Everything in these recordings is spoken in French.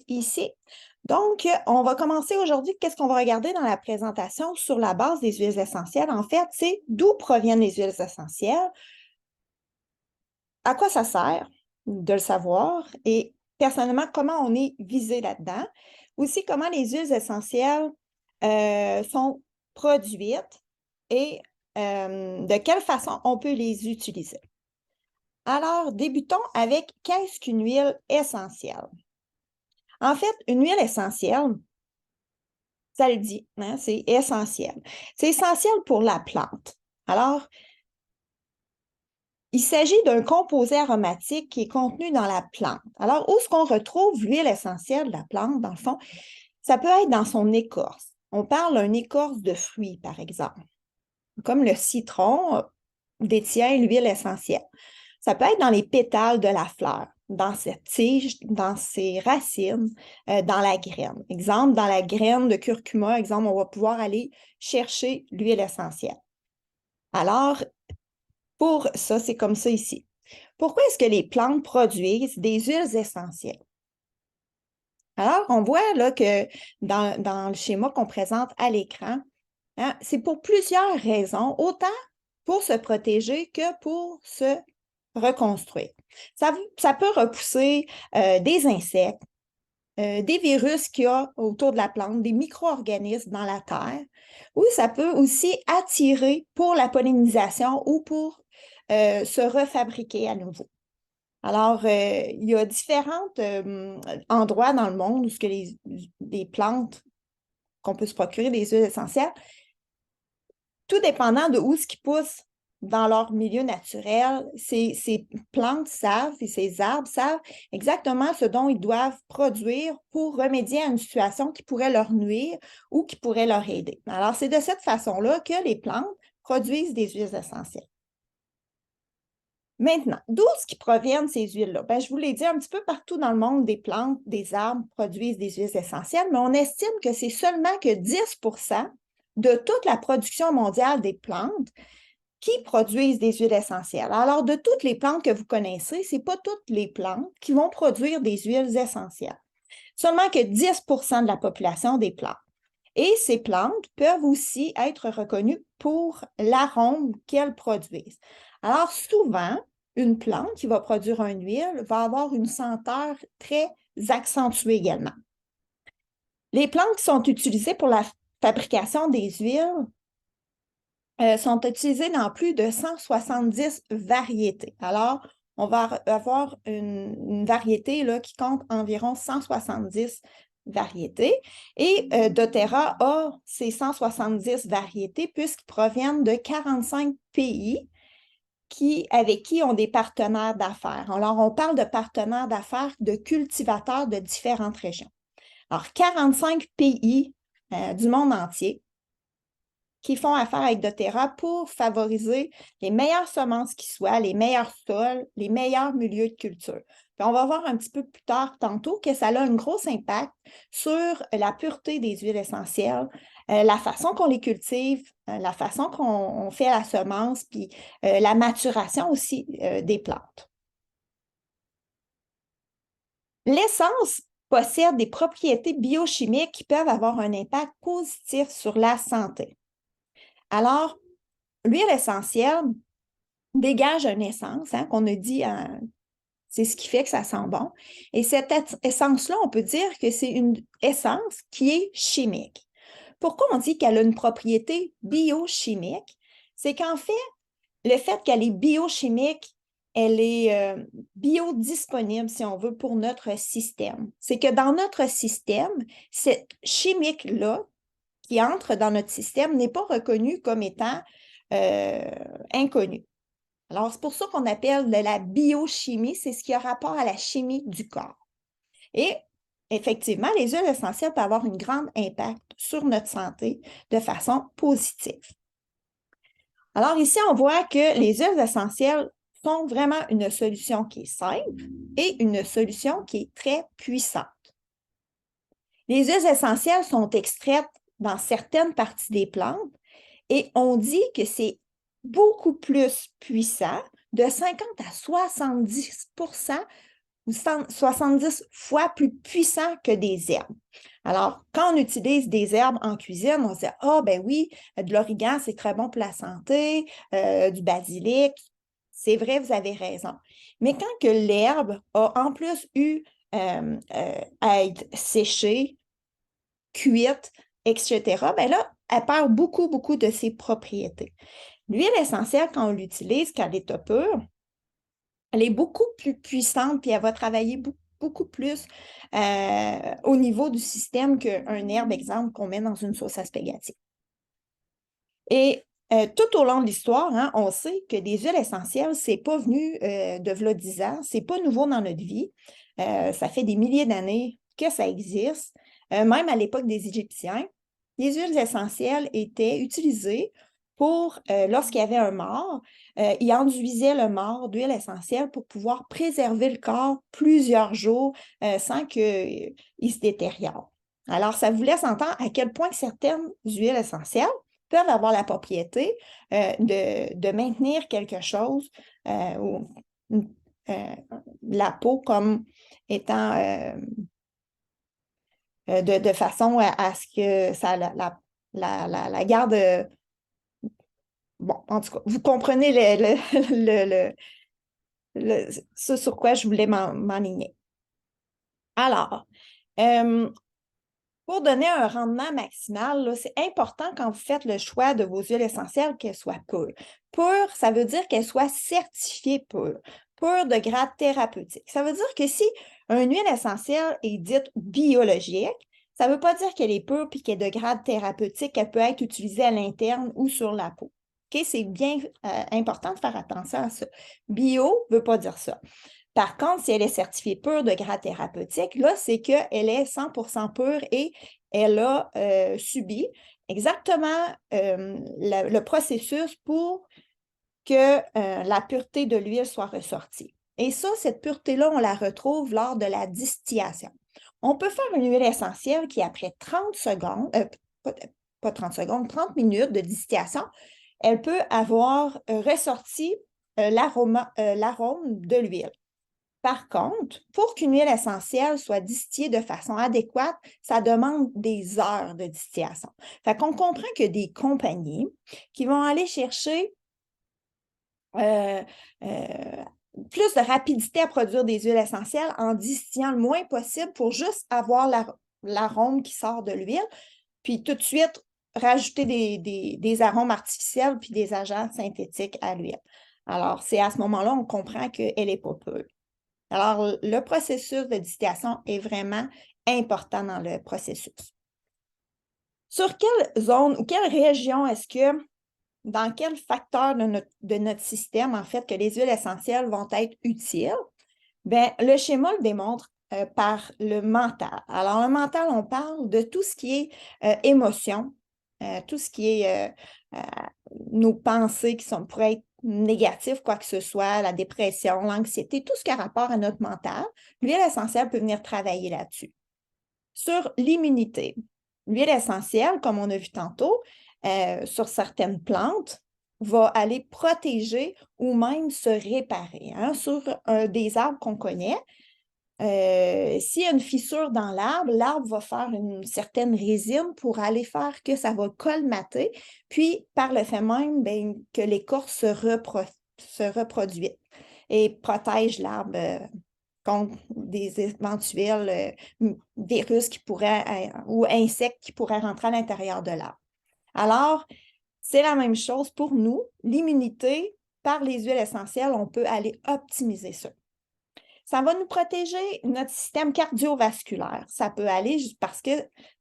ici. Donc, on va commencer aujourd'hui. Qu'est-ce qu'on va regarder dans la présentation sur la base des huiles essentielles? En fait, c'est d'où proviennent les huiles essentielles, à quoi ça sert de le savoir et personnellement, comment on est visé là-dedans. Aussi, comment les huiles essentielles sont produites et de quelle façon on peut les utiliser. Alors, débutons avec qu'est-ce qu'une huile essentielle? En fait, une huile essentielle, ça le dit, hein, c'est essentiel. C'est essentiel pour la plante. Alors, il s'agit d'un composé aromatique qui est contenu dans la plante. Alors, où est-ce qu'on retrouve l'huile essentielle de la plante, dans le fond? Ça peut être dans son écorce. On parle d'une écorce de fruits, par exemple. Comme le citron détient l'huile essentielle. Ça peut être dans les pétales de la fleur, dans cette tige, dans ses racines, dans la graine. Exemple, dans la graine de curcuma, exemple, on va pouvoir aller chercher l'huile essentielle. Alors, pour ça, c'est comme ça ici. Pourquoi est-ce que les plantes produisent des huiles essentielles? Alors, on voit là que dans le schéma qu'on présente à l'écran, hein, c'est pour plusieurs raisons, autant pour se protéger que pour se reconstruire. Ça peut repousser des insectes, des virus qu'il y a autour de la plante, des micro-organismes dans la terre, ou ça peut aussi attirer pour la pollinisation ou pour se refabriquer à nouveau. Alors, il y a différents endroits dans le monde où les plantes qu'on peut se procurer des huiles essentielles, tout dépendant de où ce qui pousse dans leur milieu naturel, ces plantes savent et ces arbres savent exactement ce dont ils doivent produire pour remédier à une situation qui pourrait leur nuire ou qui pourrait leur aider. Alors, c'est de cette façon-là que les plantes produisent des huiles essentielles. Maintenant, d'où est-ce qui proviennent ces huiles-là? Bien, je vous l'ai dit un petit peu partout dans le monde, des plantes, des arbres produisent des huiles essentielles, mais on estime que c'est seulement que 10% de toute la production mondiale des plantes qui produisent des huiles essentielles. Alors, de toutes les plantes que vous connaissez, ce n'est pas toutes les plantes qui vont produire des huiles essentielles. Seulement que 10% de la population des plantes. Et ces plantes peuvent aussi être reconnues pour l'arôme qu'elles produisent. Alors, souvent, une plante qui va produire une huile va avoir une senteur très accentuée également. Les plantes qui sont utilisées pour la fabrication des huiles sont utilisées dans plus de 170 variétés. Alors, on va avoir une variété là, qui compte environ 170 variétés. Et doTERRA a ces 170 variétés puisqu'ils proviennent de 45 pays avec qui ont des partenaires d'affaires. Alors, on parle de partenaires d'affaires, de cultivateurs de différentes régions. Alors, 45 pays du monde entier qui font affaire avec doTERRA pour favoriser les meilleures semences qui soient, les meilleurs sols, les meilleurs milieux de culture. Puis on va voir un petit peu plus tard, tantôt, que ça a un gros impact sur la pureté des huiles essentielles, la façon qu'on les cultive, la façon qu'on fait la semence, puis la maturation aussi des plantes. L'essence possède des propriétés biochimiques qui peuvent avoir un impact positif sur la santé. Alors, l'huile essentielle dégage une essence, hein, qu'on a dit, c'est ce qui fait que ça sent bon. Et cette essence-là, on peut dire que c'est une essence qui est chimique. Pourquoi on dit qu'elle a une propriété biochimique? C'est qu'en fait, le fait qu'elle est biochimique, elle est biodisponible, si on veut, pour notre système. C'est que dans notre système, cette chimique-là, qui entre dans notre système n'est pas reconnu comme étant inconnu. Alors, c'est pour ça qu'on appelle de la biochimie, c'est ce qui a rapport à la chimie du corps. Et effectivement, les huiles essentielles peuvent avoir un grand impact sur notre santé de façon positive. Alors ici, on voit que les huiles essentielles sont vraiment une solution qui est simple et une solution qui est très puissante. Les huiles essentielles sont extraites dans certaines parties des plantes et on dit que c'est beaucoup plus puissant, de 50 à 70% ou 70 fois plus puissants que des herbes. Alors, quand on utilise des herbes en cuisine, on se dit, ah, ben oui, de l'origan, c'est très bon pour la santé, du basilic. C'est vrai, vous avez raison. Mais quand que l'herbe a en plus eu à être séchée, cuite, etc., ben là, elle perd beaucoup, beaucoup de ses propriétés. L'huile essentielle, quand on l'utilise, quand elle est pure, elle est beaucoup plus puissante, puis elle va travailler beaucoup plus au niveau du système qu'un herbe, exemple, qu'on met dans une sauce à spaghetti. Et tout au long de l'histoire, hein, on sait que des huiles essentielles, ce n'est pas venu de v'là 10 ans, ce n'est pas nouveau dans notre vie. Ça fait des milliers d'années que ça existe. Même à l'époque des Égyptiens, les huiles essentielles étaient utilisées pour, lorsqu'il y avait un mort, ils enduisaient le mort d'huile essentielle pour pouvoir préserver le corps plusieurs jours sans qu'il se détériore. Alors, ça vous laisse entendre à quel point certaines huiles essentielles peuvent avoir la propriété de maintenir quelque chose ou la peau comme étant de façon à ce que ça la garde. Bon, en tout cas, vous comprenez ce sur quoi je voulais m'enligner. Alors, pour donner un rendement maximal, c'est important quand vous faites le choix de vos huiles essentielles qu'elles soient pures. Pures, ça veut dire qu'elles soient certifiées pures, pures de grade thérapeutique. Ça veut dire que si une huile essentielle est dite biologique, ça ne veut pas dire qu'elle est pure et qu'elle est de grade thérapeutique, qu'elle peut être utilisée à l'interne ou sur la peau. Okay? C'est bien important de faire attention à ça. Bio ne veut pas dire ça. Par contre, si elle est certifiée pure de grade thérapeutique, là, c'est qu'elle est 100% pure et elle a subi exactement le processus pour que la pureté de l'huile soit ressortie. Et ça, cette pureté-là, on la retrouve lors de la distillation. On peut faire une huile essentielle qui, après 30 secondes, pas 30 secondes, 30 minutes de distillation, elle peut avoir ressorti l'arôme de l'huile. Par contre, pour qu'une huile essentielle soit distillée de façon adéquate, ça demande des heures de distillation. Fait qu'on comprend que des compagnies qui vont aller chercher plus de rapidité à produire des huiles essentielles en distillant le moins possible pour juste avoir l'arôme qui sort de l'huile, puis tout de suite rajouter des arômes artificiels puis des agents synthétiques à l'huile. Alors, c'est à ce moment-là on comprend qu'elle n'est pas pure. Alors, le processus de distillation est vraiment important dans le processus. Sur quelle zone ou quelle région est-ce que, dans quel facteur de notre système, en fait, que les huiles essentielles vont être utiles? Bien, le schéma le démontre par le mental. Alors, le mental, on parle de tout ce qui est émotion, tout ce qui est nos pensées qui pourraient être négatives, quoi que ce soit, la dépression, l'anxiété, tout ce qui a rapport à notre mental. L'huile essentielle peut venir travailler là-dessus. Sur l'immunité, l'huile essentielle, comme on a vu tantôt, sur certaines plantes, va aller protéger ou même se réparer. Hein. Sur des arbres qu'on connaît, s'il y a une fissure dans l'arbre, l'arbre va faire une certaine résine pour aller faire que ça va colmater, puis par le fait même, bien, que l'écorce se reproduit et protège l'arbre contre des éventuels virus qui pourraient, ou insectes qui pourraient rentrer à l'intérieur de l'arbre. Alors, c'est la même chose pour nous. L'immunité, par les huiles essentielles, on peut aller optimiser ça. Ça va nous protéger notre système cardiovasculaire. Ça peut aller juste parce que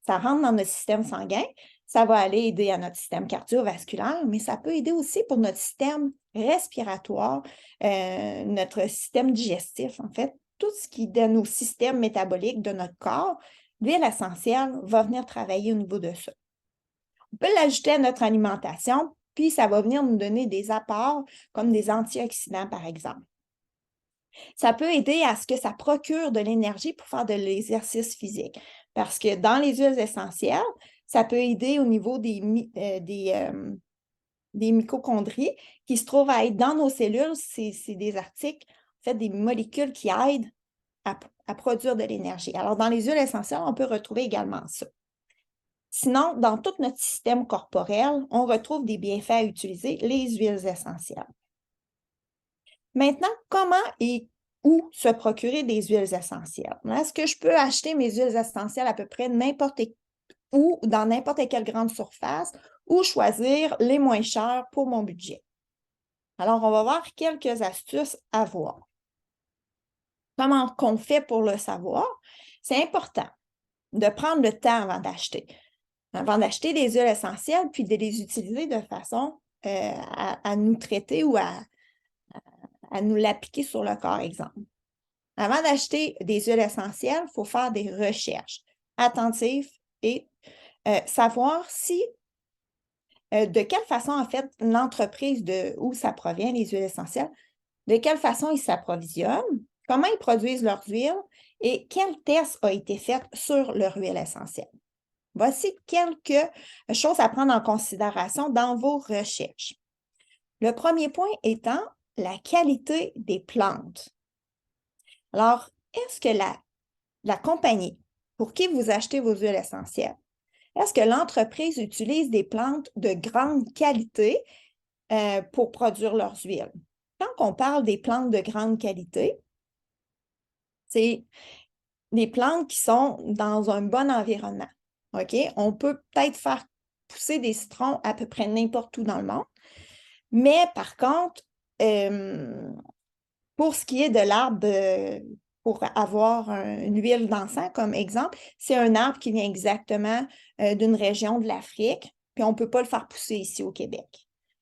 ça rentre dans notre système sanguin. Ça va aller aider à notre système cardiovasculaire, mais ça peut aider aussi pour notre système respiratoire, notre système digestif, en fait. Tout ce qui donne au système métabolique de notre corps, l'huile essentielle va venir travailler au niveau de ça. On peut l'ajouter à notre alimentation, puis ça va venir nous donner des apports comme des antioxydants, par exemple. Ça peut aider à ce que ça procure de l'énergie pour faire de l'exercice physique. Parce que dans les huiles essentielles, ça peut aider au niveau des mitochondries qui se trouvent à être dans nos cellules. C'est des articles, en fait, des molécules qui aident à produire de l'énergie. Alors, dans les huiles essentielles, on peut retrouver également ça. Sinon, dans tout notre système corporel, on retrouve des bienfaits à utiliser, les huiles essentielles. Maintenant, comment et où se procurer des huiles essentielles? Est-ce que je peux acheter mes huiles essentielles à peu près n'importe où, dans n'importe quelle grande surface, ou choisir les moins chères pour mon budget? Alors, on va voir quelques astuces à voir. Comment qu'on fait pour le savoir? C'est important de prendre le temps avant d'acheter des huiles essentielles, puis de les utiliser de façon à nous traiter ou à nous l'appliquer sur le corps, exemple. Avant d'acheter des huiles essentielles, il faut faire des recherches attentives et savoir si, de quelle façon, en fait, l'entreprise où ça provient, les huiles essentielles, de quelle façon ils s'approvisionnent, comment ils produisent leurs huiles et quel test a été fait sur leur huile essentielle. Voici quelques choses à prendre en considération dans vos recherches. Le premier point étant la qualité des plantes. Alors, est-ce que la compagnie pour qui vous achetez vos huiles essentielles, est-ce que l'entreprise utilise des plantes de grande qualité pour produire leurs huiles? Quand on parle des plantes de grande qualité, c'est des plantes qui sont dans un bon environnement. OK? On peut peut-être faire pousser des citrons à peu près n'importe où dans le monde, mais par contre, pour ce qui est de l'arbre, pour avoir une huile d'encens, comme exemple, c'est un arbre qui vient exactement d'une région de l'Afrique, puis on ne peut pas le faire pousser ici au Québec.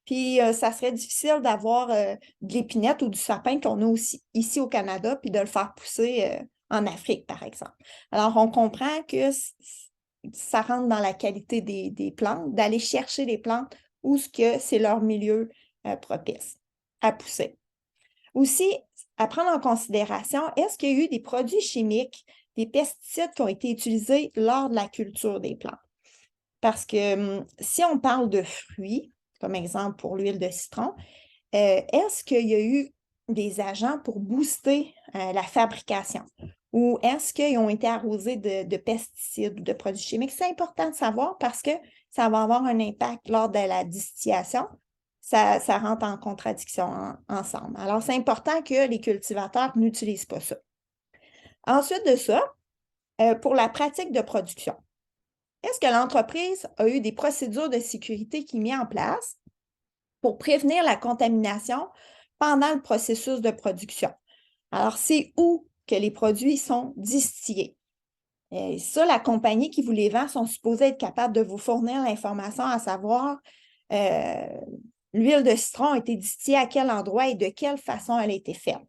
Puis, ça serait difficile d'avoir de l'épinette ou du sapin qu'on a aussi ici au Canada, puis de le faire pousser en Afrique, par exemple. Alors, on comprend que ça rentre dans la qualité des plantes, d'aller chercher les plantes où c'est leur milieu propice à pousser. Aussi, à prendre en considération, est-ce qu'il y a eu des produits chimiques, des pesticides qui ont été utilisés lors de la culture des plantes? Parce que si on parle de fruits, comme exemple pour l'huile de citron, est-ce qu'il y a eu des agents pour booster la fabrication? Ou est-ce qu'ils ont été arrosés de pesticides ou de produits chimiques? C'est important de savoir parce que ça va avoir un impact lors de la distillation. Ça rentre en contradiction ensemble. Alors, c'est important que les cultivateurs n'utilisent pas ça. Ensuite de ça, pour la pratique de production, est-ce que l'entreprise a eu des procédures de sécurité qui sont mises en place pour prévenir la contamination pendant le processus de production? Alors, c'est où que les produits sont distillés? Et ça, la compagnie qui vous les vend sont supposées être capables de vous fournir l'information à savoir l'huile de citron a été distillée à quel endroit et de quelle façon elle a été faite.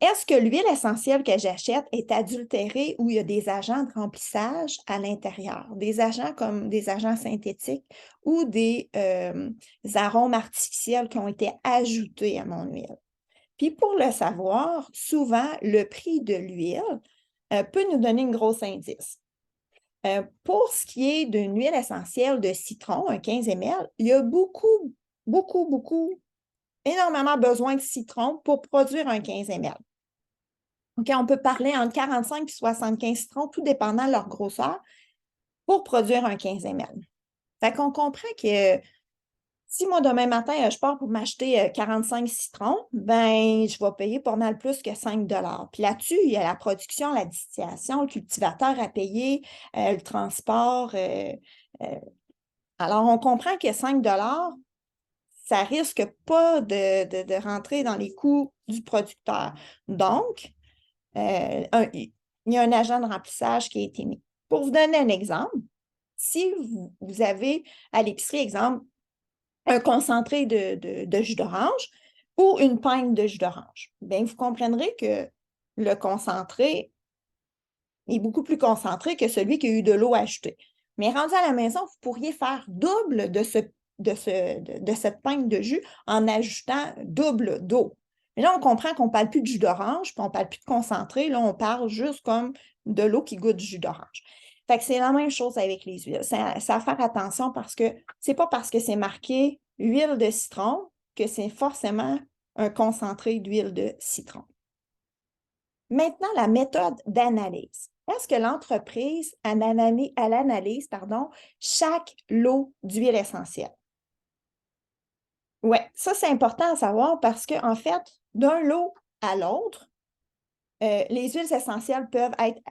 Est-ce que l'huile essentielle que j'achète est adultérée ou il y a des agents de remplissage à l'intérieur, des agents comme des agents synthétiques ou des arômes artificiels qui ont été ajoutés à mon huile? Puis pour le savoir, souvent, le prix de l'huile peut nous donner un gros indice. Pour ce qui est d'une huile essentielle de citron, un 15 ml, il y a énormément besoin de citron pour produire un 15 ml. OK, on peut parler entre 45 et 75 citrons, tout dépendant de leur grosseur, pour produire un 15 ml. Fait qu'on comprend que si moi, demain matin, je pars pour m'acheter 45 citrons, ben, je vais payer pas mal plus que 5 $. Puis là-dessus, il y a la production, la distillation, le cultivateur à payer, le transport. Alors, on comprend que 5 $, ça risque pas de rentrer dans les coûts du producteur. Donc, il y a un agent de remplissage qui a été mis. Pour vous donner un exemple, si vous avez à l'épicerie, exemple, un concentré de jus d'orange ou une pinte de jus d'orange, bien, vous comprendrez que le concentré est beaucoup plus concentré que celui qui a eu de l'eau ajoutée. Mais rendu à la maison, vous pourriez faire double de cette pinte de jus en ajoutant double d'eau. Mais là, on comprend qu'on ne parle plus de jus d'orange, puis on ne parle plus de concentré. Là, on parle juste comme de l'eau qui goûte du jus d'orange. Fait que c'est la même chose avec les huiles. C'est à faire attention parce que c'est pas parce que c'est marqué huile de citron que c'est forcément un concentré d'huile de citron. Maintenant, la méthode d'analyse. Est-ce que l'entreprise analyse chaque lot d'huile essentielle? Oui, ça, c'est important à savoir parce qu'en fait, d'un lot à l'autre, les huiles essentielles peuvent être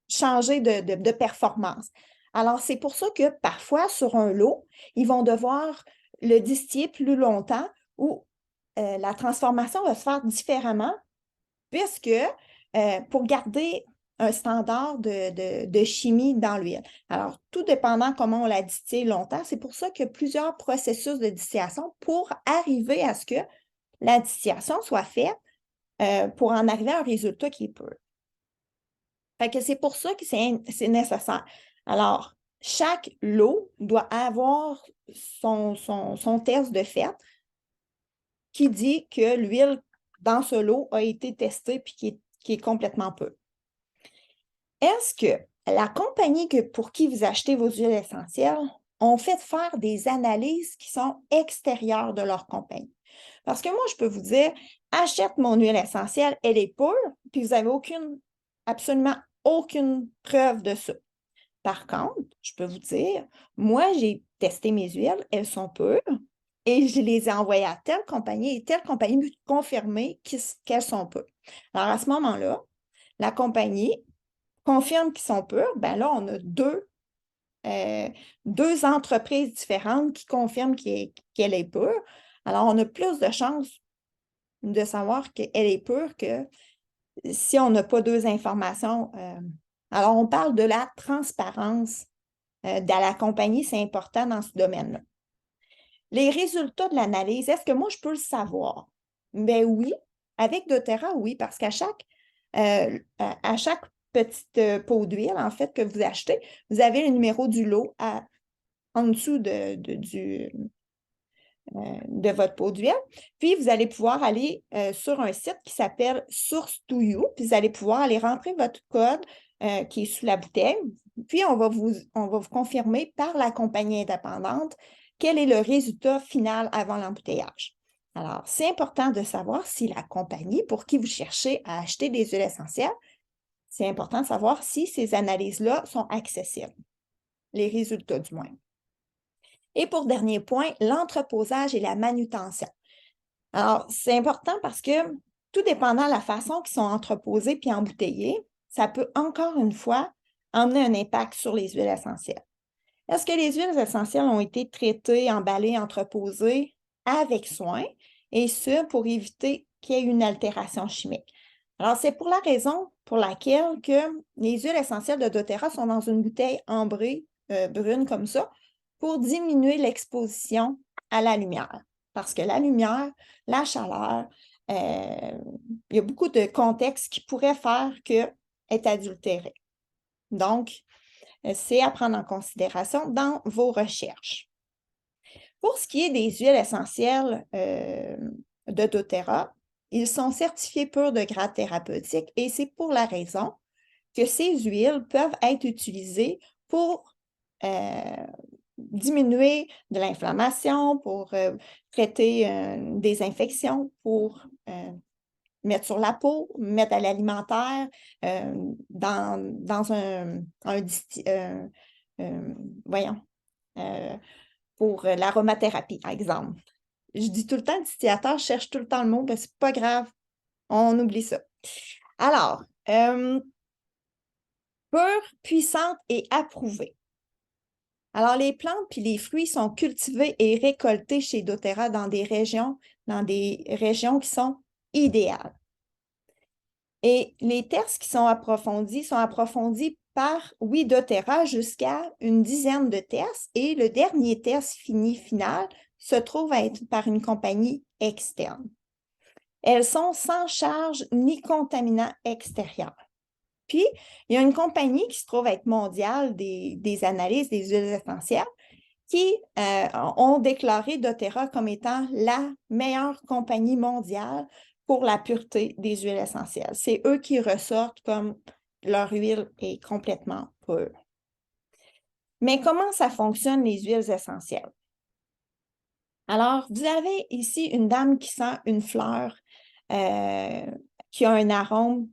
changées de performance. Alors, c'est pour ça que parfois, sur un lot, ils vont devoir le distiller plus longtemps ou la transformation va se faire différemment puisque pour garder un standard de chimie dans l'huile. Alors, tout dépendant comment on la distille longtemps, c'est pour ça qu'il y a plusieurs processus de distillation pour arriver à ce que la distillation soit faite pour en arriver à un résultat qui est pur. Fait que c'est pour ça que c'est nécessaire. Alors, chaque lot doit avoir son test de fait qui dit que l'huile dans ce lot a été testée et qui est complètement pure. Est-ce que la compagnie pour qui vous achetez vos huiles essentielles ont fait faire des analyses qui sont extérieures de leur compagnie? Parce que moi, je peux vous dire, achète mon huile essentielle, elle est pure, puis vous n'avez absolument aucune preuve de ça. Par contre, je peux vous dire, moi, j'ai testé mes huiles, elles sont pures, et je les ai envoyées à telle compagnie, et telle compagnie m'a confirmé qu'elles sont pures. Alors, à ce moment-là, la compagnie confirme qu'ils sont purs, bien là, on a deux entreprises différentes qui confirment qu'elle est pure. Alors, on a plus de chances de savoir qu'elle est pure que si on n'a pas deux informations. Alors, on parle de la transparence de la compagnie, c'est important dans ce domaine-là. Les résultats de l'analyse, est-ce que moi, je peux le savoir? Bien oui, avec doTERRA, oui, parce qu'à chaque petite pot d'huile, en fait, que vous achetez, vous avez le numéro du lot en dessous de votre pot d'huile. Puis, vous allez pouvoir aller sur un site qui s'appelle Source2You, puis vous allez pouvoir aller rentrer votre code qui est sous la bouteille. Puis, on va vous confirmer par la compagnie indépendante quel est le résultat final avant l'embouteillage. Alors, c'est important de savoir si la compagnie pour qui vous cherchez à acheter des huiles essentielles, c'est important de savoir si ces analyses-là sont accessibles, les résultats du moins. Et pour dernier point, l'entreposage et la manutention. Alors, c'est important parce que tout dépendant de la façon qu'ils sont entreposés puis embouteillés, ça peut encore une fois emmener un impact sur les huiles essentielles. Est-ce que les huiles essentielles ont été traitées, emballées, entreposées avec soin, et ce, pour éviter qu'il y ait une altération chimique? Alors, c'est pour la raison pour laquelle que les huiles essentielles de doTERRA sont dans une bouteille ambrée, brune comme ça, pour diminuer l'exposition à la lumière. Parce que la lumière, la chaleur, il y a beaucoup de contextes qui pourraient faire qu'elle est adultérée. Donc, c'est à prendre en considération dans vos recherches. Pour ce qui est des huiles essentielles de doTERRA, ils sont certifiés purs de grade thérapeutique et c'est pour la raison que ces huiles peuvent être utilisées pour diminuer de l'inflammation, pour traiter des infections, pour mettre sur la peau, mettre à l'alimentaire, dans pour l'aromathérapie, par exemple. Je dis tout le temps distillateur, je cherche tout le temps le mot, mais c'est pas grave, on oublie ça. Alors, pure, puissante et approuvée. Alors, les plantes puis les fruits sont cultivés et récoltés chez doTERRA dans des régions qui sont idéales. Et les tests qui sont approfondis par, oui, doTERRA jusqu'à une dizaine de tests. Et le dernier test final se trouve à être par une compagnie externe. Elles sont sans charge ni contaminants extérieurs. Puis, il y a une compagnie qui se trouve être mondiale des analyses des huiles essentielles qui ont déclaré doTERRA comme étant la meilleure compagnie mondiale pour la pureté des huiles essentielles. C'est eux qui ressortent comme leur huile est complètement pure. Mais comment ça fonctionne, les huiles essentielles? Alors, vous avez ici une dame qui sent une fleur qui a un arôme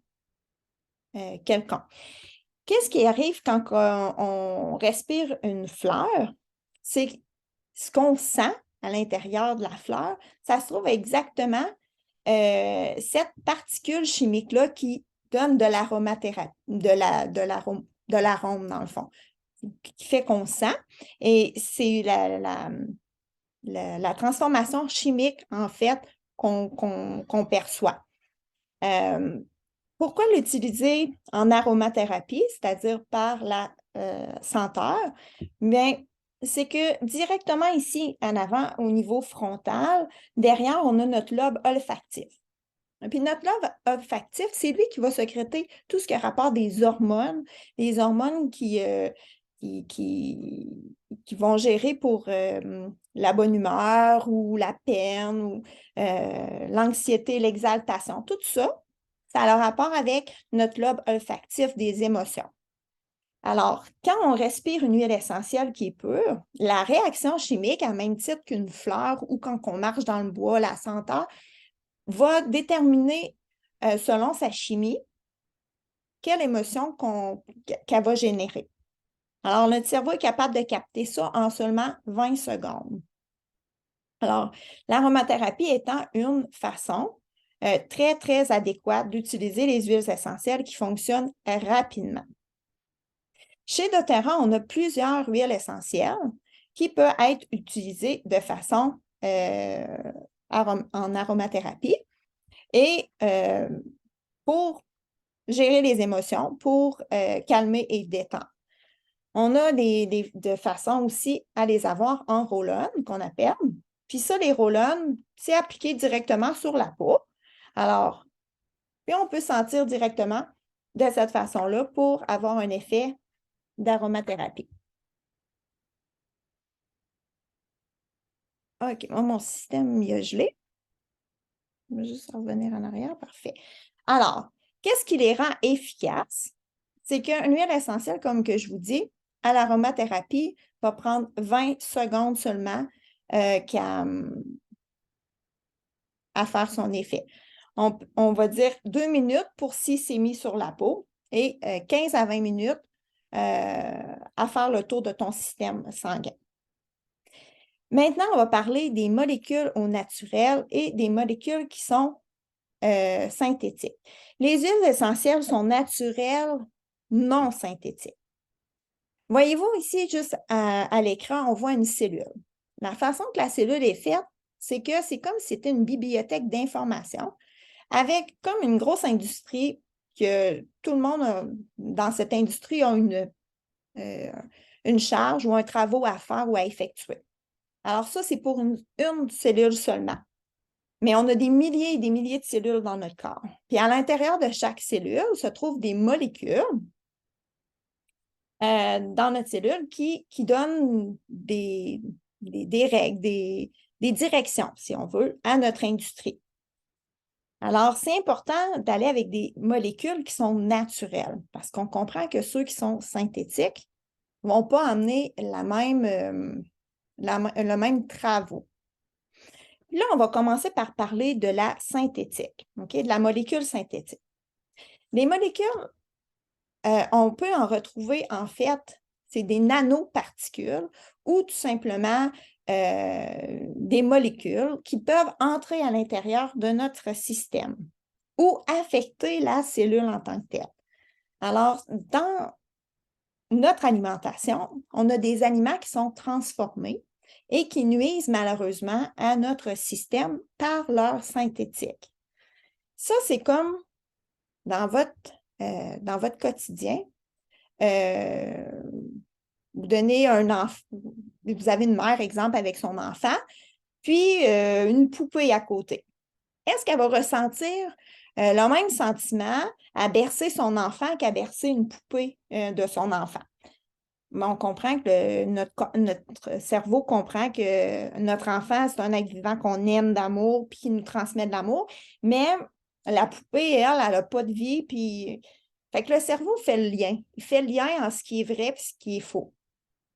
quelconque. Qu'est-ce qui arrive quand on respire une fleur? C'est ce qu'on sent à l'intérieur de la fleur, ça se trouve exactement cette particule chimique-là qui donne de l'aromathérapie, de l'arôme, dans le fond, qui fait qu'on sent. Et c'est la transformation chimique, en fait, qu'on perçoit. Pourquoi l'utiliser en aromathérapie, c'est-à-dire par la senteur? Bien, c'est que directement ici, en avant, au niveau frontal, derrière, on a notre lobe olfactif. Et puis notre lobe olfactif, c'est lui qui va sécréter tout ce qui a rapport des hormones, les hormones qui vont gérer pour la bonne humeur ou la peine ou l'anxiété, l'exaltation. Tout ça, ça a le rapport avec notre lobe olfactif des émotions. Alors, quand on respire une huile essentielle qui est pure, la réaction chimique, à même titre qu'une fleur ou quand on marche dans le bois, la senteur, va déterminer, selon sa chimie, quelle émotion qu'elle va générer. Alors, notre cerveau est capable de capter ça en seulement 20 secondes. Alors, l'aromathérapie étant une façon très, très adéquate d'utiliser les huiles essentielles qui fonctionnent rapidement. Chez doTERRA, on a plusieurs huiles essentielles qui peuvent être utilisées de façon en aromathérapie et pour gérer les émotions, pour calmer et détendre. On a de façons aussi à les avoir en roll-on, qu'on appelle. Puis ça, les roll-on, c'est appliqué directement sur la peau. Alors, puis on peut sentir directement de cette façon-là pour avoir un effet d'aromathérapie. OK, moi, mon système, il a gelé. Je vais juste revenir en arrière. Parfait. Alors, qu'est-ce qui les rend efficaces? C'est qu'une huile essentielle, comme que je vous dis, à l'aromathérapie, va prendre 20 secondes seulement à faire son effet. On va dire 2 minutes pour si c'est mis sur la peau et 15 à 20 minutes à faire le tour de ton système sanguin. Maintenant, on va parler des molécules au naturel et des molécules qui sont synthétiques. Les huiles essentielles sont naturelles, non synthétiques. Voyez-vous ici, juste à l'écran, on voit une cellule. La façon que la cellule est faite, c'est que c'est comme si c'était une bibliothèque d'informations avec comme une grosse industrie que tout le monde dans cette industrie a une charge ou un travail à faire ou à effectuer. Alors ça, c'est pour une cellule seulement. Mais on a des milliers et des milliers de cellules dans notre corps. Puis à l'intérieur de chaque cellule se trouvent des molécules dans notre cellule qui donnent des règles, des directions, si on veut, à notre industrie. Alors, c'est important d'aller avec des molécules qui sont naturelles parce qu'on comprend que ceux qui sont synthétiques ne vont pas amener le même travaux. Là, on va commencer par parler de la synthétique, de la molécule synthétique. Les molécules, on peut en retrouver, en fait, c'est des nanoparticules ou tout simplement des molécules qui peuvent entrer à l'intérieur de notre système ou affecter la cellule en tant que telle. Alors, dans notre alimentation, on a des aliments qui sont transformés et qui nuisent malheureusement à notre système par leur synthétique. Ça, c'est comme dans votre quotidien. Vous avez une mère, exemple, avec son enfant, puis une poupée à côté. Est-ce qu'elle va ressentir le même sentiment à bercer son enfant qu'à bercer une poupée de son enfant? Mais on comprend que notre cerveau comprend que notre enfant, c'est un être vivant qu'on aime d'amour puis qui nous transmet de l'amour, mais la poupée, elle n'a pas de vie, puis fait que le cerveau fait le lien. Il fait le lien en ce qui est vrai et ce qui est faux.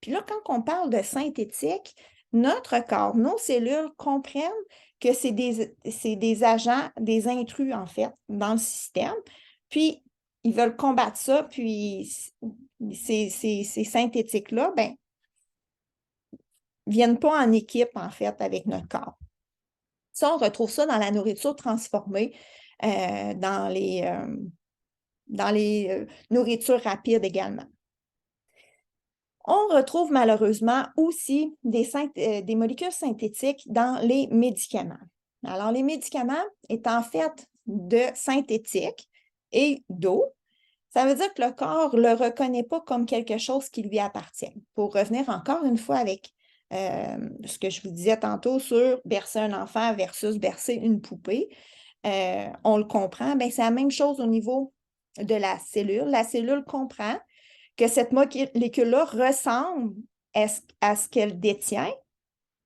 Puis là, quand on parle de synthétique, notre corps, nos cellules comprennent que c'est des agents, des intrus, en fait, dans le système. Puis, ils veulent combattre ça, puis ces synthétiques-là, ben, viennent pas en équipe, en fait, avec notre corps. Ça, on retrouve ça dans la nourriture transformée, dans les nourritures rapides également. On retrouve malheureusement aussi des molécules synthétiques dans les médicaments. Alors, les médicaments étant faits de synthétique et d'eau, ça veut dire que le corps ne le reconnaît pas comme quelque chose qui lui appartient. Pour revenir encore une fois avec ce que je vous disais tantôt sur bercer un enfant versus bercer une poupée, on le comprend, bien, c'est la même chose au niveau de la cellule. La cellule comprend que cette molécule-là ressemble à ce qu'elle détient,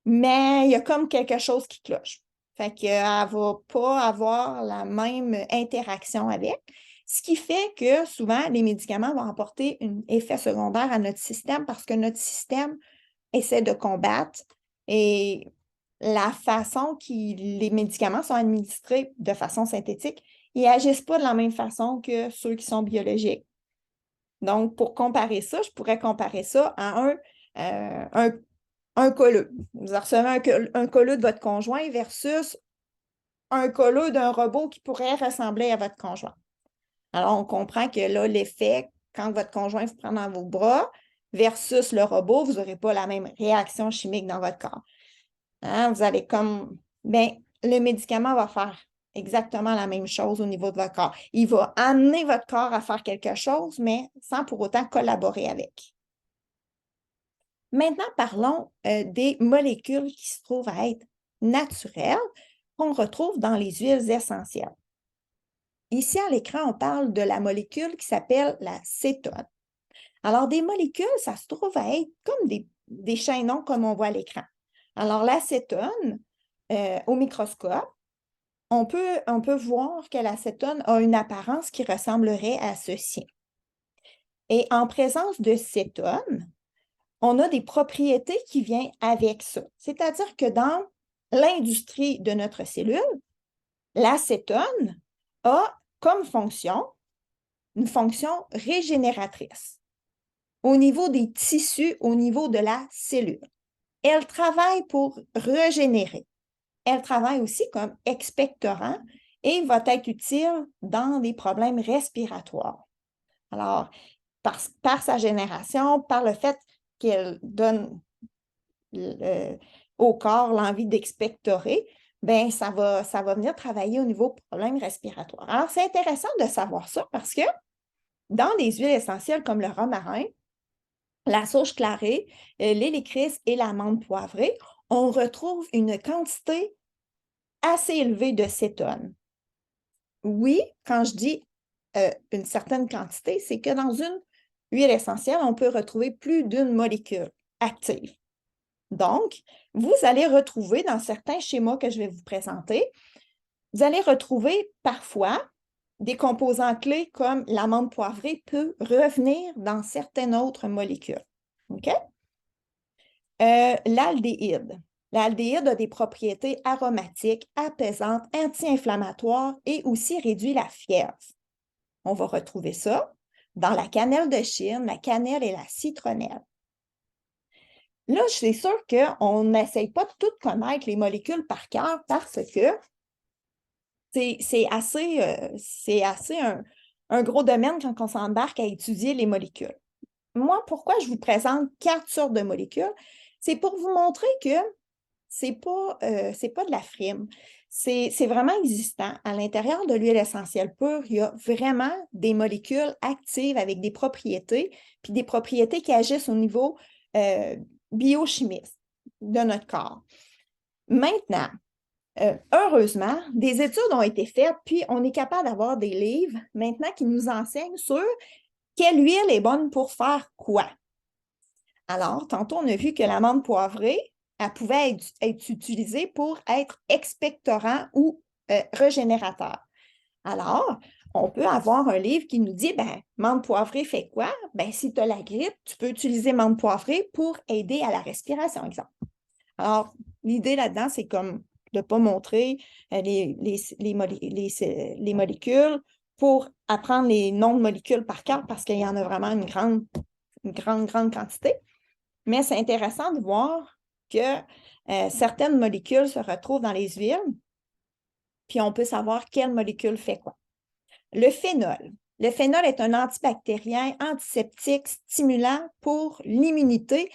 mais il y a comme quelque chose qui cloche. Fait qu'elle ne va pas avoir la même interaction avec, ce qui fait que souvent, les médicaments vont apporter un effet secondaire à notre système parce que notre système essaie de combattre et la façon que les médicaments sont administrés de façon synthétique, ils n'agissent pas de la même façon que ceux qui sont biologiques. Donc, pour comparer ça, je pourrais comparer ça à un colleux. Vous recevez un colleux de votre conjoint versus un colleux d'un robot qui pourrait ressembler à votre conjoint. Alors, on comprend que là, l'effet, quand votre conjoint vous prend dans vos bras versus le robot, vous n'aurez pas la même réaction chimique dans votre corps. Hein? Vous allez comme, bien, le médicament va faire exactement la même chose au niveau de votre corps. Il va amener votre corps à faire quelque chose, mais sans pour autant collaborer avec. Maintenant, parlons des molécules qui se trouvent à être naturelles, qu'on retrouve dans les huiles essentielles. Ici, à l'écran, on parle de la molécule qui s'appelle la cétone. Alors, des molécules, ça se trouve à être comme des chaînons comme on voit à l'écran. Alors, l'acétone, au microscope, on peut voir que l'acétone a une apparence qui ressemblerait à ceci. Et en présence de cétone, on a des propriétés qui viennent avec ça. C'est-à-dire que dans l'industrie de notre cellule, l'acétone a comme fonction une fonction régénératrice au niveau des tissus, au niveau de la cellule. Elle travaille pour régénérer. Elle travaille aussi comme expectorant et va être utile dans des problèmes respiratoires. Alors, par sa génération, par le fait qu'elle donne au corps l'envie d'expectorer, bien, ça va venir travailler au niveau problèmes respiratoires. Alors, c'est intéressant de savoir ça parce que dans des huiles essentielles comme le romarin, la sauge clarée, l'hélicris et l'amande poivrée, on retrouve une quantité assez élevée de cétone. Oui, quand je dis une certaine quantité, c'est que dans une huile essentielle, on peut retrouver plus d'une molécule active. Donc, vous allez retrouver dans certains schémas que je vais vous présenter, vous allez retrouver parfois des composants clés comme l'amande poivrée peut revenir dans certaines autres molécules. OK? L'aldéhyde. L'aldéhyde a des propriétés aromatiques, apaisantes, anti-inflammatoires et aussi réduit la fièvre. On va retrouver ça dans la cannelle de Chine, la cannelle et la citronnelle. Là, je suis sûre qu'on n'essaye pas de tout connaître les molécules par cœur parce que c'est assez un gros domaine quand on s'embarque à étudier les molécules. Moi, pourquoi je vous présente 4 sortes de molécules? C'est pour vous montrer que c'est pas de la frime. C'est vraiment existant. À l'intérieur de l'huile essentielle pure, il y a vraiment des molécules actives avec des propriétés, puis des propriétés qui agissent au niveau biochimique de notre corps. Maintenant, heureusement, des études ont été faites, puis on est capable d'avoir des livres maintenant qui nous enseignent sur quelle huile est bonne pour faire quoi. Alors, tantôt, on a vu que l'amande poivrée, elle pouvait être utilisée pour être expectorant ou régénérateur. Alors, on peut avoir un livre qui nous dit, ben, menthe poivrée fait quoi? Ben, si tu as la grippe, tu peux utiliser menthe poivrée pour aider à la respiration, exemple. Alors, l'idée là-dedans, c'est comme de ne pas montrer les molécules pour apprendre les noms de molécules par cœur parce qu'il y en a vraiment une grande quantité. Mais c'est intéressant de voir que certaines molécules se retrouvent dans les huiles, puis on peut savoir quelle molécule fait quoi. Le phénol. Le phénol est un antibactérien, antiseptique, stimulant pour l'immunité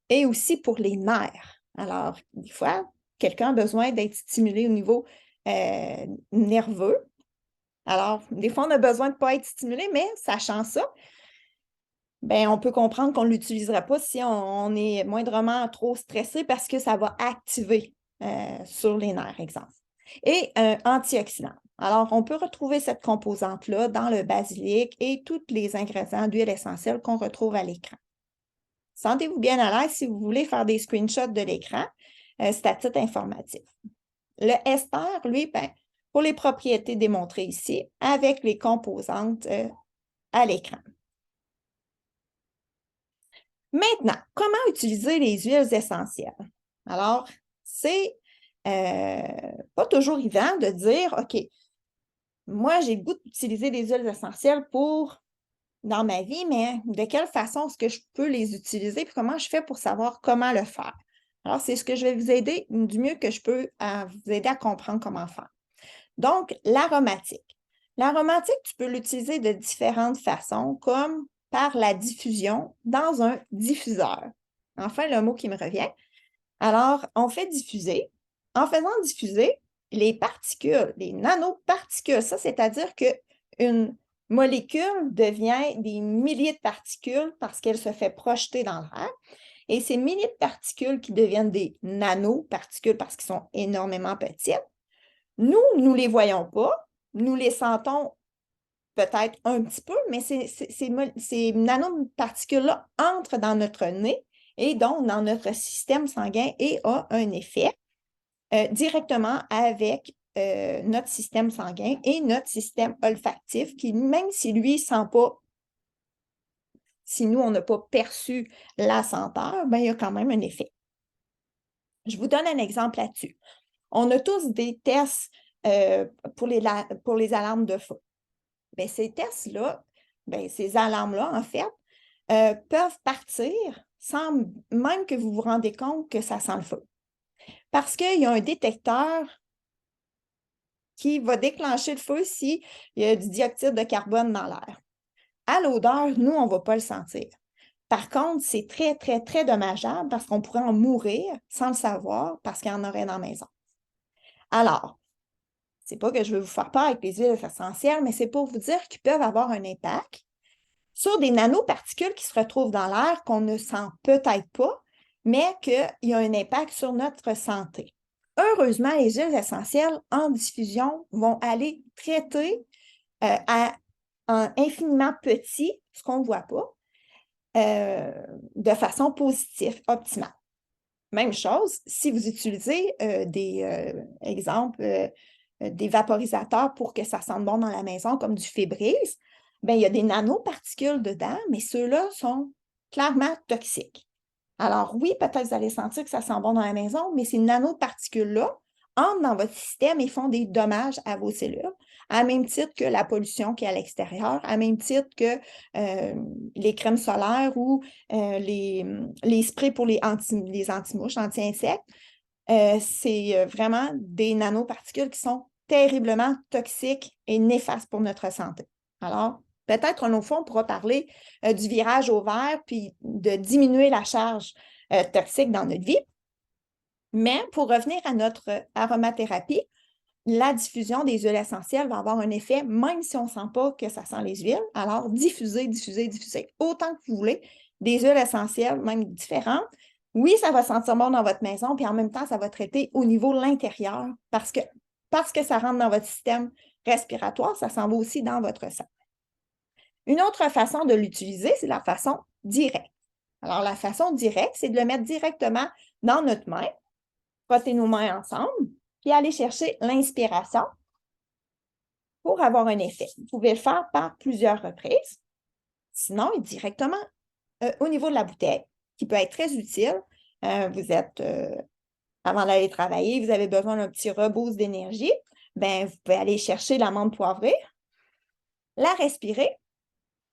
et aussi pour les nerfs. Alors, des fois, quelqu'un a besoin d'être stimulé au niveau nerveux. Alors, des fois, on a besoin de ne pas être stimulé, mais sachant ça, ben, on peut comprendre qu'on ne l'utiliserait pas si on est moindrement trop stressé parce que ça va activer sur les nerfs, exemple. Et antioxydant. Alors, on peut retrouver cette composante-là dans le basilic et tous les ingrédients d'huile essentielle qu'on retrouve à l'écran. Sentez-vous bien à l'aise si vous voulez faire des screenshots de l'écran. C'est à titre informatif. Le ester, lui, ben, pour les propriétés démontrées ici, avec les composantes à l'écran. Maintenant, comment utiliser les huiles essentielles? Alors, c'est pas toujours évident de dire, OK, moi, j'ai le goût d'utiliser des huiles essentielles dans ma vie, mais de quelle façon est-ce que je peux les utiliser et comment je fais pour savoir comment le faire? Alors, c'est ce que je vais vous aider du mieux que je peux à vous aider à comprendre comment faire. Donc, l'aromatique. L'aromatique, tu peux l'utiliser de différentes façons, comme par la diffusion dans un diffuseur. Enfin, le mot qui me revient. Alors, on fait diffuser. En faisant diffuser, les particules, les nanoparticules, ça, c'est-à-dire qu'une molécule devient des milliers de particules parce qu'elle se fait projeter dans l'air. Et ces milliers de particules qui deviennent des nanoparticules parce qu'elles sont énormément petites, nous ne les voyons pas, nous les sentons peut-être un petit peu, mais ces nanoparticules-là entrent dans notre nez et donc dans notre système sanguin et ont un effet directement avec notre système sanguin et notre système olfactif qui, même si lui ne sent pas, si nous, on n'a pas perçu la senteur, ben, il y a quand même un effet. Je vous donne un exemple là-dessus. On a tous des tests pour les alarmes de feu. Bien, ces tests-là, bien, ces alarmes-là, en fait, peuvent partir sans même que vous vous rendez compte que ça sent le feu. Parce qu'il y a un détecteur qui va déclencher le feu s'il y a du dioxyde de carbone dans l'air. À l'odeur, nous, on ne va pas le sentir. Par contre, c'est très, très, très dommageable parce qu'on pourrait en mourir sans le savoir parce qu'il y en aurait dans la maison. Alors, c'est pas que je veux vous faire peur avec les huiles essentielles, mais c'est pour vous dire qu'ils peuvent avoir un impact sur des nanoparticules qui se retrouvent dans l'air qu'on ne sent peut-être pas, mais qu'il y a un impact sur notre santé. Heureusement, les huiles essentielles en diffusion vont aller traiter à un infiniment petit, ce qu'on ne voit pas, de façon positive, optimale. Même chose, si vous utilisez des vaporisateurs pour que ça sente bon dans la maison, comme du Febreze, bien, il y a des nanoparticules dedans, mais ceux-là sont clairement toxiques. Alors oui, peut-être vous allez sentir que ça sent bon dans la maison, mais ces nanoparticules-là entrent dans votre système et font des dommages à vos cellules, à même titre que la pollution qui est à l'extérieur, à même titre que les crèmes solaires ou les sprays pour les anti-mouches, anti-insectes. C'est vraiment des nanoparticules qui sont terriblement toxiques et néfastes pour notre santé. Alors, peut-être un autre fois, on pourra parler du virage au vert puis de diminuer la charge toxique dans notre vie. Mais pour revenir à notre aromathérapie, la diffusion des huiles essentielles va avoir un effet, même si on ne sent pas que ça sent les huiles. Alors, diffusez autant que vous voulez des huiles essentielles, même différentes. Oui, ça va sentir bon dans votre maison, puis en même temps, ça va traiter au niveau de l'intérieur parce que ça rentre dans votre système respiratoire, ça s'en va aussi dans votre sang. Une autre façon de l'utiliser, c'est la façon directe. Alors, la façon directe, c'est de le mettre directement dans notre main, frotter nos mains ensemble, puis aller chercher l'inspiration pour avoir un effet. Vous pouvez le faire par plusieurs reprises. Sinon, directement au niveau de la bouteille, qui peut être très utile. Vous êtes avant d'aller travailler, vous avez besoin d'un petit reboost d'énergie, bien, vous pouvez aller chercher l'amande poivrée, la respirer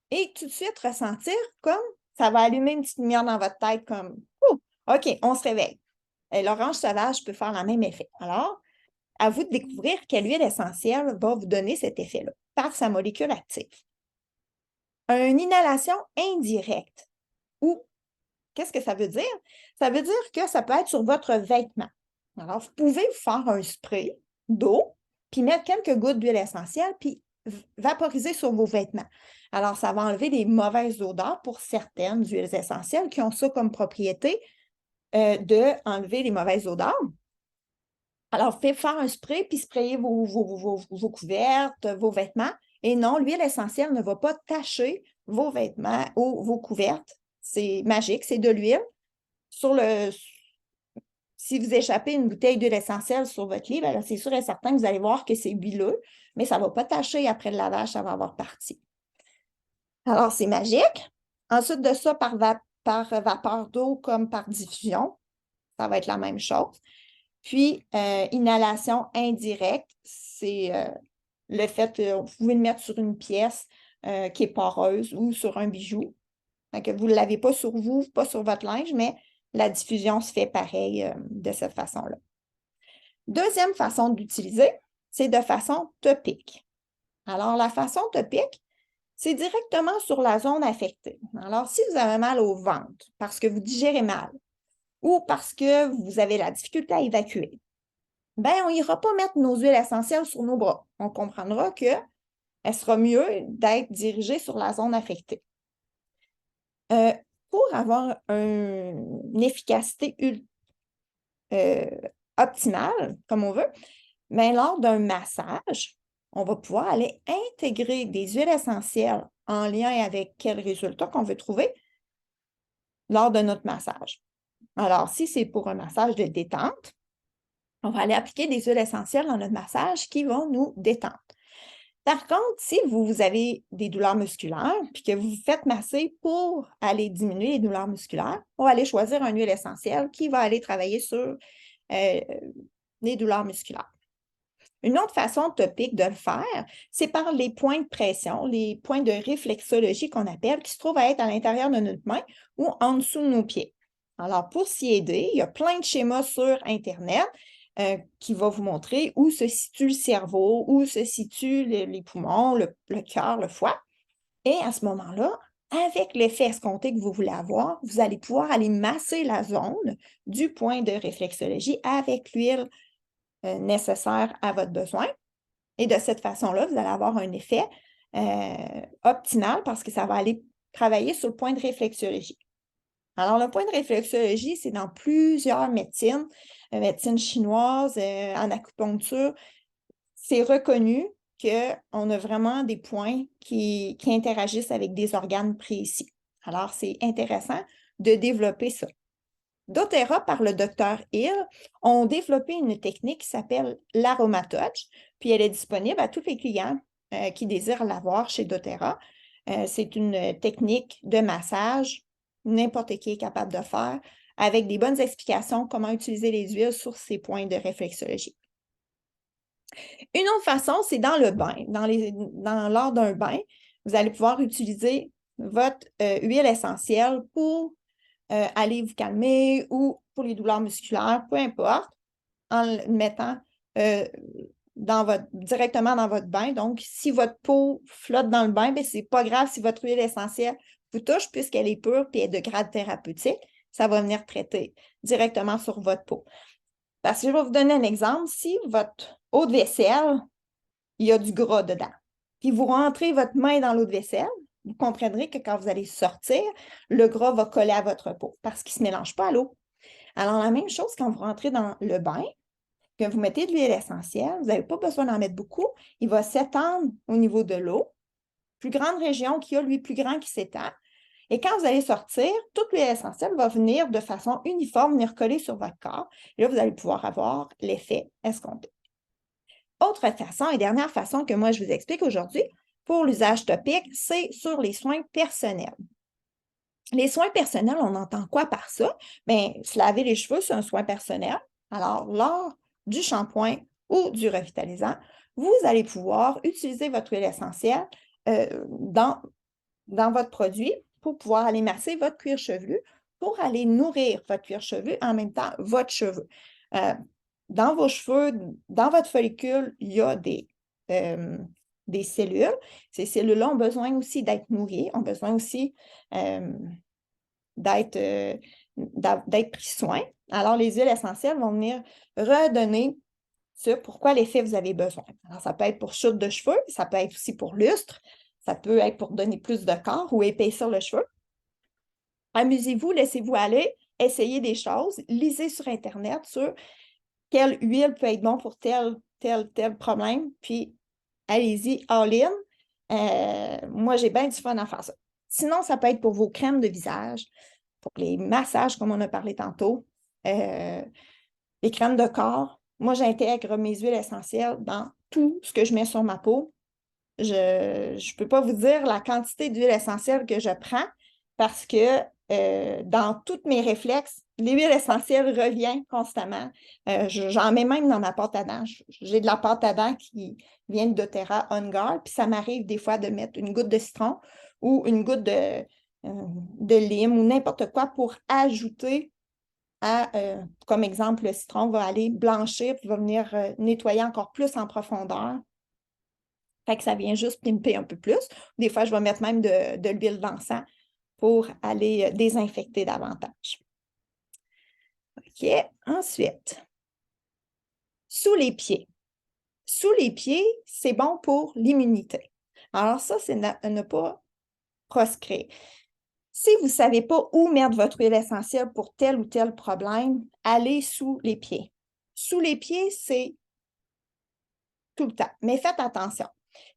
et tout de suite ressentir comme ça va allumer une petite lumière dans votre tête comme « Ouh, OK, on se réveille ». Et l'orange sauvage peut faire le même effet. Alors, à vous de découvrir quelle huile essentielle va vous donner cet effet-là par sa molécule active. Une inhalation indirecte. Ou, qu'est-ce que ça veut dire? Ça veut dire que ça peut être sur votre vêtement. Alors, vous pouvez vous faire un spray d'eau, puis mettre quelques gouttes d'huile essentielle, puis vaporiser sur vos vêtements. Alors, ça va enlever des mauvaises odeurs pour certaines huiles essentielles qui ont ça comme propriété d'enlever les mauvaises odeurs. Alors, faites faire un spray, puis sprayez vos couvertes, vos vêtements. Et non, l'huile essentielle ne va pas tacher vos vêtements ou vos couvertes. C'est magique, c'est de l'huile. Si vous échappez une bouteille d'huile essentielle sur votre lit, c'est sûr et certain que vous allez voir que c'est huileux, mais ça ne va pas tacher après le lavage, ça va avoir parti. Alors, c'est magique. Ensuite de ça, par vapeur d'eau comme par diffusion, ça va être la même chose. Puis, inhalation indirecte, c'est le fait que vous pouvez le mettre sur une pièce qui est poreuse ou sur un bijou. Donc, vous ne l'avez pas sur vous, pas sur votre linge, mais la diffusion se fait pareil de cette façon-là. Deuxième façon d'utiliser, c'est de façon topique. Alors, la façon topique, c'est directement sur la zone affectée. Alors, si vous avez mal au ventre parce que vous digérez mal ou parce que vous avez la difficulté à évacuer, bien, on n'ira pas mettre nos huiles essentielles sur nos bras. On comprendra qu'elle sera mieux d'être dirigée sur la zone affectée. Pour avoir une efficacité optimale, comme on veut, bien, lors d'un massage, on va pouvoir aller intégrer des huiles essentielles en lien avec quel résultat qu'on veut trouver lors de notre massage. Alors, si c'est pour un massage de détente, on va aller appliquer des huiles essentielles dans notre massage qui vont nous détendre. Par contre, si vous avez des douleurs musculaires puis que vous vous faites masser pour aller diminuer les douleurs musculaires, on va aller choisir une huile essentielle qui va aller travailler sur les douleurs musculaires. Une autre façon topique de le faire, c'est par les points de pression, les points de réflexologie qu'on appelle, qui se trouvent à être à l'intérieur de notre main ou en dessous de nos pieds. Alors, pour s'y aider, il y a plein de schémas sur Internet qui vont vous montrer où se situe le cerveau, où se situent les poumons, le cœur, le foie. Et à ce moment-là, avec l'effet escompté que vous voulez avoir, vous allez pouvoir aller masser la zone du point de réflexologie avec l'huile nécessaire à votre besoin. Et de cette façon-là, vous allez avoir un effet optimal parce que ça va aller travailler sur le point de réflexologie. Alors, le point de réflexologie, c'est dans plusieurs médecines, médecine chinoise, en acupuncture. C'est reconnu qu'on a vraiment des points qui interagissent avec des organes précis. Alors, c'est intéressant de développer ça. doTERRA, par le Dr Hill, ont développé une technique qui s'appelle l'AromaTouch, puis elle est disponible à tous les clients qui désirent l'avoir chez doTERRA. C'est une technique de massage, n'importe qui est capable de faire, avec des bonnes explications comment utiliser les huiles sur ces points de réflexologie. Une autre façon, c'est dans le bain. Lors d'un bain, vous allez pouvoir utiliser votre huile essentielle pour aller vous calmer ou pour les douleurs musculaires, peu importe, en le mettant directement dans votre bain. Donc, si votre peau flotte dans le bain, ce n'est pas grave si votre huile essentielle vous touche puisqu'elle est pure et est de grade thérapeutique. Ça va venir traiter directement sur votre peau. Parce que je vais vous donner un exemple. Si votre eau de vaisselle, il y a du gras dedans, puis vous rentrez votre main dans l'eau de vaisselle, vous comprendrez que quand vous allez sortir, le gras va coller à votre peau parce qu'il ne se mélange pas à l'eau. Alors, la même chose quand vous rentrez dans le bain, que vous mettez de l'huile essentielle, vous n'avez pas besoin d'en mettre beaucoup, il va s'étendre au niveau de l'eau. Plus grande région qu'il y a, lui, plus grand qui s'étend. Et quand vous allez sortir, toute l'huile essentielle va venir de façon uniforme, venir coller sur votre corps. Et là, vous allez pouvoir avoir l'effet escompté. Autre façon et dernière façon que moi, je vous explique aujourd'hui pour l'usage topique, c'est sur les soins personnels. Les soins personnels, on entend quoi par ça? Bien, se laver les cheveux, c'est un soin personnel. Alors, lors du shampoing ou du revitalisant, vous allez pouvoir utiliser votre huile essentielle dans votre produit pour pouvoir aller masser votre cuir chevelu, pour aller nourrir votre cuir chevelu, en même temps votre cheveu. Dans vos cheveux, dans votre follicule, il y a des cellules. Ces cellules-là ont besoin aussi d'être nourries, ont besoin aussi d'être pris soin. Alors, les huiles essentielles vont venir redonner ce pourquoi l'effet vous avez besoin. Alors, ça peut être pour chute de cheveux, ça peut être aussi pour lustre, ça peut être pour donner plus de corps ou épaissir le cheveu. Amusez-vous, laissez-vous aller, essayez des choses, lisez sur Internet sur quelle huile peut être bon pour tel problème, puis allez-y, all-in. Moi, j'ai bien du fun à faire ça. Sinon, ça peut être pour vos crèmes de visage, pour les massages, comme on a parlé tantôt, les crèmes de corps. Moi, j'intègre mes huiles essentielles dans tout ce que je mets sur ma peau. Je ne peux pas vous dire la quantité d'huile essentielle que je prends parce que dans tous mes réflexes, l'huile essentielle revient constamment. J'en mets même dans ma pâte à dents. J'ai de la pâte à dents qui vient de doTERRA On Guard, puis ça m'arrive des fois de mettre une goutte de citron ou une goutte de lime ou n'importe quoi pour ajouter comme exemple, le citron va aller blanchir puis va venir nettoyer encore plus en profondeur. Fait que ça vient juste pimper un peu plus. Des fois, je vais mettre même de l'huile d'encens pour aller désinfecter davantage. OK. Ensuite, sous les pieds. Sous les pieds, c'est bon pour l'immunité. Alors ça, c'est ne pas proscrire. Si vous ne savez pas où mettre votre huile essentielle pour tel ou tel problème, allez sous les pieds. Sous les pieds, c'est tout le temps. Mais faites attention.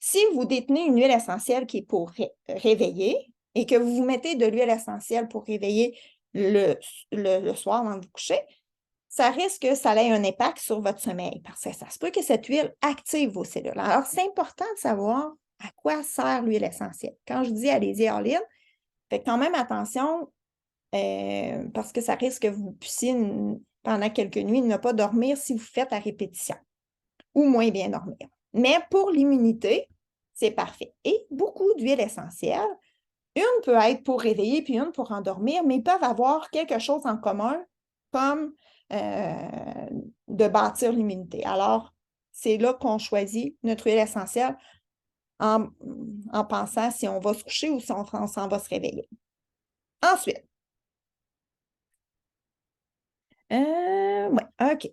Si vous détenez une huile essentielle qui est pour réveiller et que vous vous mettez de l'huile essentielle pour réveiller le soir avant de vous coucher, ça risque que ça ait un impact sur votre sommeil parce que ça se peut que cette huile active vos cellules. Alors, c'est important de savoir à quoi sert l'huile essentielle. Quand je dis allez-y all-in, faites quand même attention parce que ça risque que vous puissiez, pendant quelques nuits, ne pas dormir si vous faites à répétition ou moins bien dormir. Mais pour l'immunité, c'est parfait. Et beaucoup d'huiles essentielles, une peut être pour réveiller puis une pour endormir, mais ils peuvent avoir quelque chose en commun comme de bâtir l'immunité. Alors, c'est là qu'on choisit notre huile essentielle en pensant si on va se coucher ou si on s'en va se réveiller. Ensuite, ouais, OK.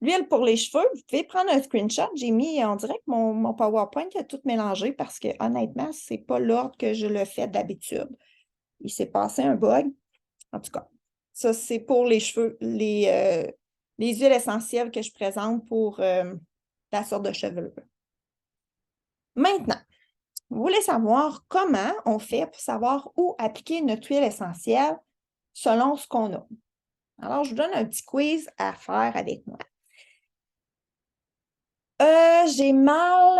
L'huile pour les cheveux, vous pouvez prendre un screenshot. J'ai mis, on dirait que mon PowerPoint a tout mélangé parce que honnêtement, ce n'est pas l'ordre que je le fais d'habitude. Il s'est passé un bug. En tout cas, ça, c'est pour les cheveux, les huiles essentielles que je présente pour la sorte de cheveux. Maintenant, vous voulez savoir comment on fait pour savoir où appliquer notre huile essentielle selon ce qu'on a. Alors, je vous donne un petit quiz à faire avec moi. J'ai mal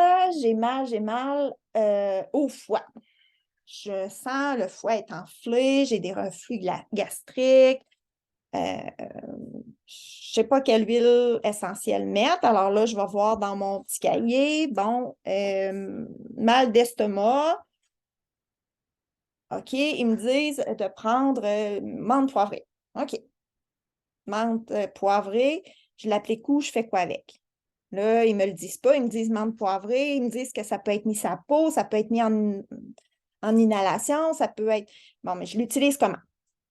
au foie. Je sens le foie est enflé, j'ai des reflux gastriques. Je ne sais pas quelle huile essentielle mettre. Alors là, je vais voir dans mon petit cahier. Bon, mal d'estomac. OK, ils me disent de prendre menthe poivrée. OK. Menthe poivrée, je l'applique où, je fais quoi avec? Là, ils ne me le disent pas. Ils me disent menthe poivrée. Ils me disent que ça peut être mis sur la peau, ça peut être mis en inhalation, ça peut être... Bon, mais je l'utilise comment?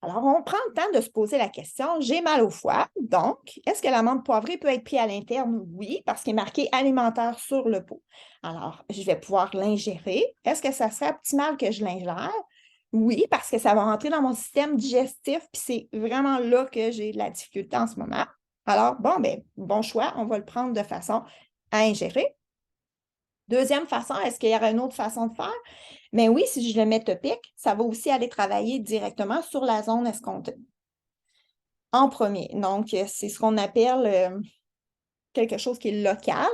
Alors, on prend le temps de se poser la question. J'ai mal au foie, donc, est-ce que la menthe poivrée peut être prise à l'interne? Oui, parce qu'il est marqué alimentaire sur le pot. Alors, je vais pouvoir l'ingérer. Est-ce que ça serait optimal que je l'ingère? Oui, parce que ça va rentrer dans mon système digestif, puis c'est vraiment là que j'ai de la difficulté en ce moment. Alors, bon choix, on va le prendre de façon à ingérer. Deuxième façon, est-ce qu'il y aurait une autre façon de faire? Mais oui, si je le mets topique, ça va aussi aller travailler directement sur la zone escomptée. En premier. Donc, c'est ce qu'on appelle quelque chose qui est local.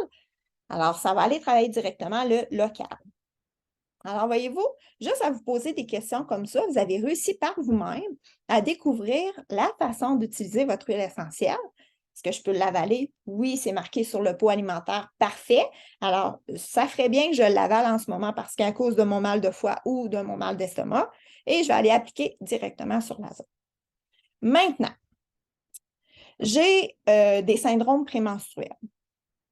Alors, ça va aller travailler directement le local. Alors, voyez-vous, juste à vous poser des questions comme ça, vous avez réussi par vous-même à découvrir la façon d'utiliser votre huile essentielle. Est-ce que je peux l'avaler? Oui, c'est marqué sur le pot alimentaire. Parfait. Alors, ça ferait bien que je l'avale en ce moment parce qu'à cause de mon mal de foie ou de mon mal d'estomac, et je vais aller appliquer directement sur la zone. Maintenant, j'ai des syndromes prémenstruels.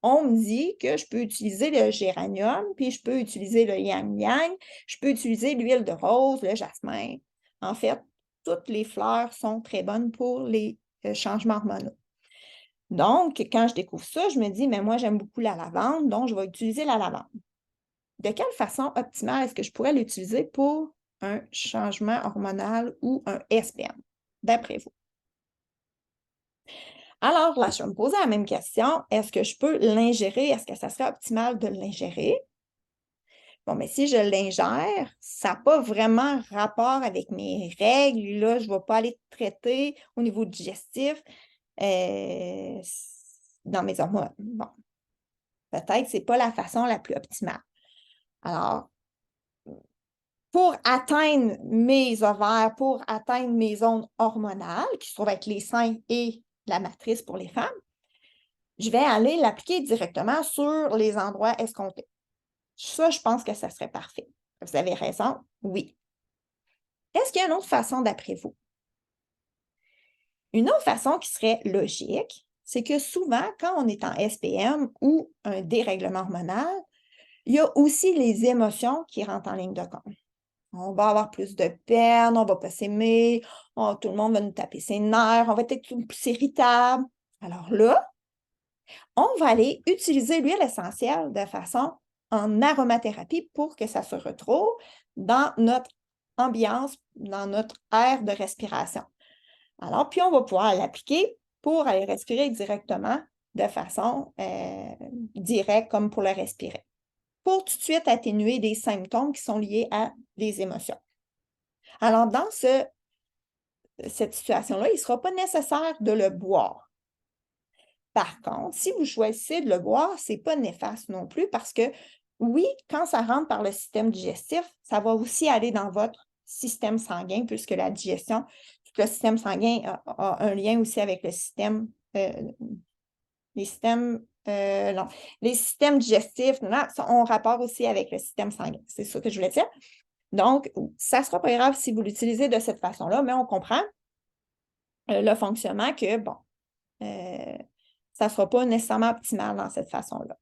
On me dit que je peux utiliser le géranium, puis je peux utiliser le yang-yang, je peux utiliser l'huile de rose, le jasmin. En fait, toutes les fleurs sont très bonnes pour les changements hormonaux. Donc, quand je découvre ça, je me dis, mais moi, j'aime beaucoup la lavande, donc je vais utiliser la lavande. De quelle façon optimale est-ce que je pourrais l'utiliser pour un changement hormonal ou un SPM, d'après vous? Alors là, je vais me poser la même question. Est-ce que je peux l'ingérer? Est-ce que ça serait optimal de l'ingérer? Bon, mais si je l'ingère, ça n'a pas vraiment rapport avec mes règles. Là, je ne vais pas aller traiter au niveau digestif dans mes hormones. Bon, peut-être que ce n'est pas la façon la plus optimale. Alors, pour atteindre mes ovaires, pour atteindre mes zones hormonales, qui se trouvent être les seins et la matrice pour les femmes, je vais aller l'appliquer directement sur les endroits escomptés. Ça, je pense que ça serait parfait. Vous avez raison, oui. Est-ce qu'il y a une autre façon d'après vous? Une autre façon qui serait logique, c'est que souvent, quand on est en SPM ou un dérèglement hormonal, il y a aussi les émotions qui rentrent en ligne de compte. On va avoir plus de peine, on ne va pas s'aimer, tout le monde va nous taper ses nerfs, on va être plus irritable. Alors là, on va aller utiliser l'huile essentielle de façon en aromathérapie pour que ça se retrouve dans notre ambiance, dans notre aire de respiration. Alors, puis on va pouvoir l'appliquer pour aller respirer directement de façon directe, comme pour le respirer, pour tout de suite atténuer des symptômes qui sont liés à des émotions. Alors, dans cette situation-là, il ne sera pas nécessaire de le boire. Par contre, si vous choisissez de le boire, ce n'est pas néfaste non plus parce que, oui, quand ça rentre par le système digestif, ça va aussi aller dans votre système sanguin puisque la digestion, tout le système sanguin a un lien aussi avec le système, les systèmes digestifs ont rapport aussi avec le système sanguin. C'est ça que je voulais dire. Donc, ça ne sera pas grave si vous l'utilisez de cette façon-là, mais on comprend le fonctionnement que, bon, ça ne sera pas nécessairement optimal dans cette façon-là.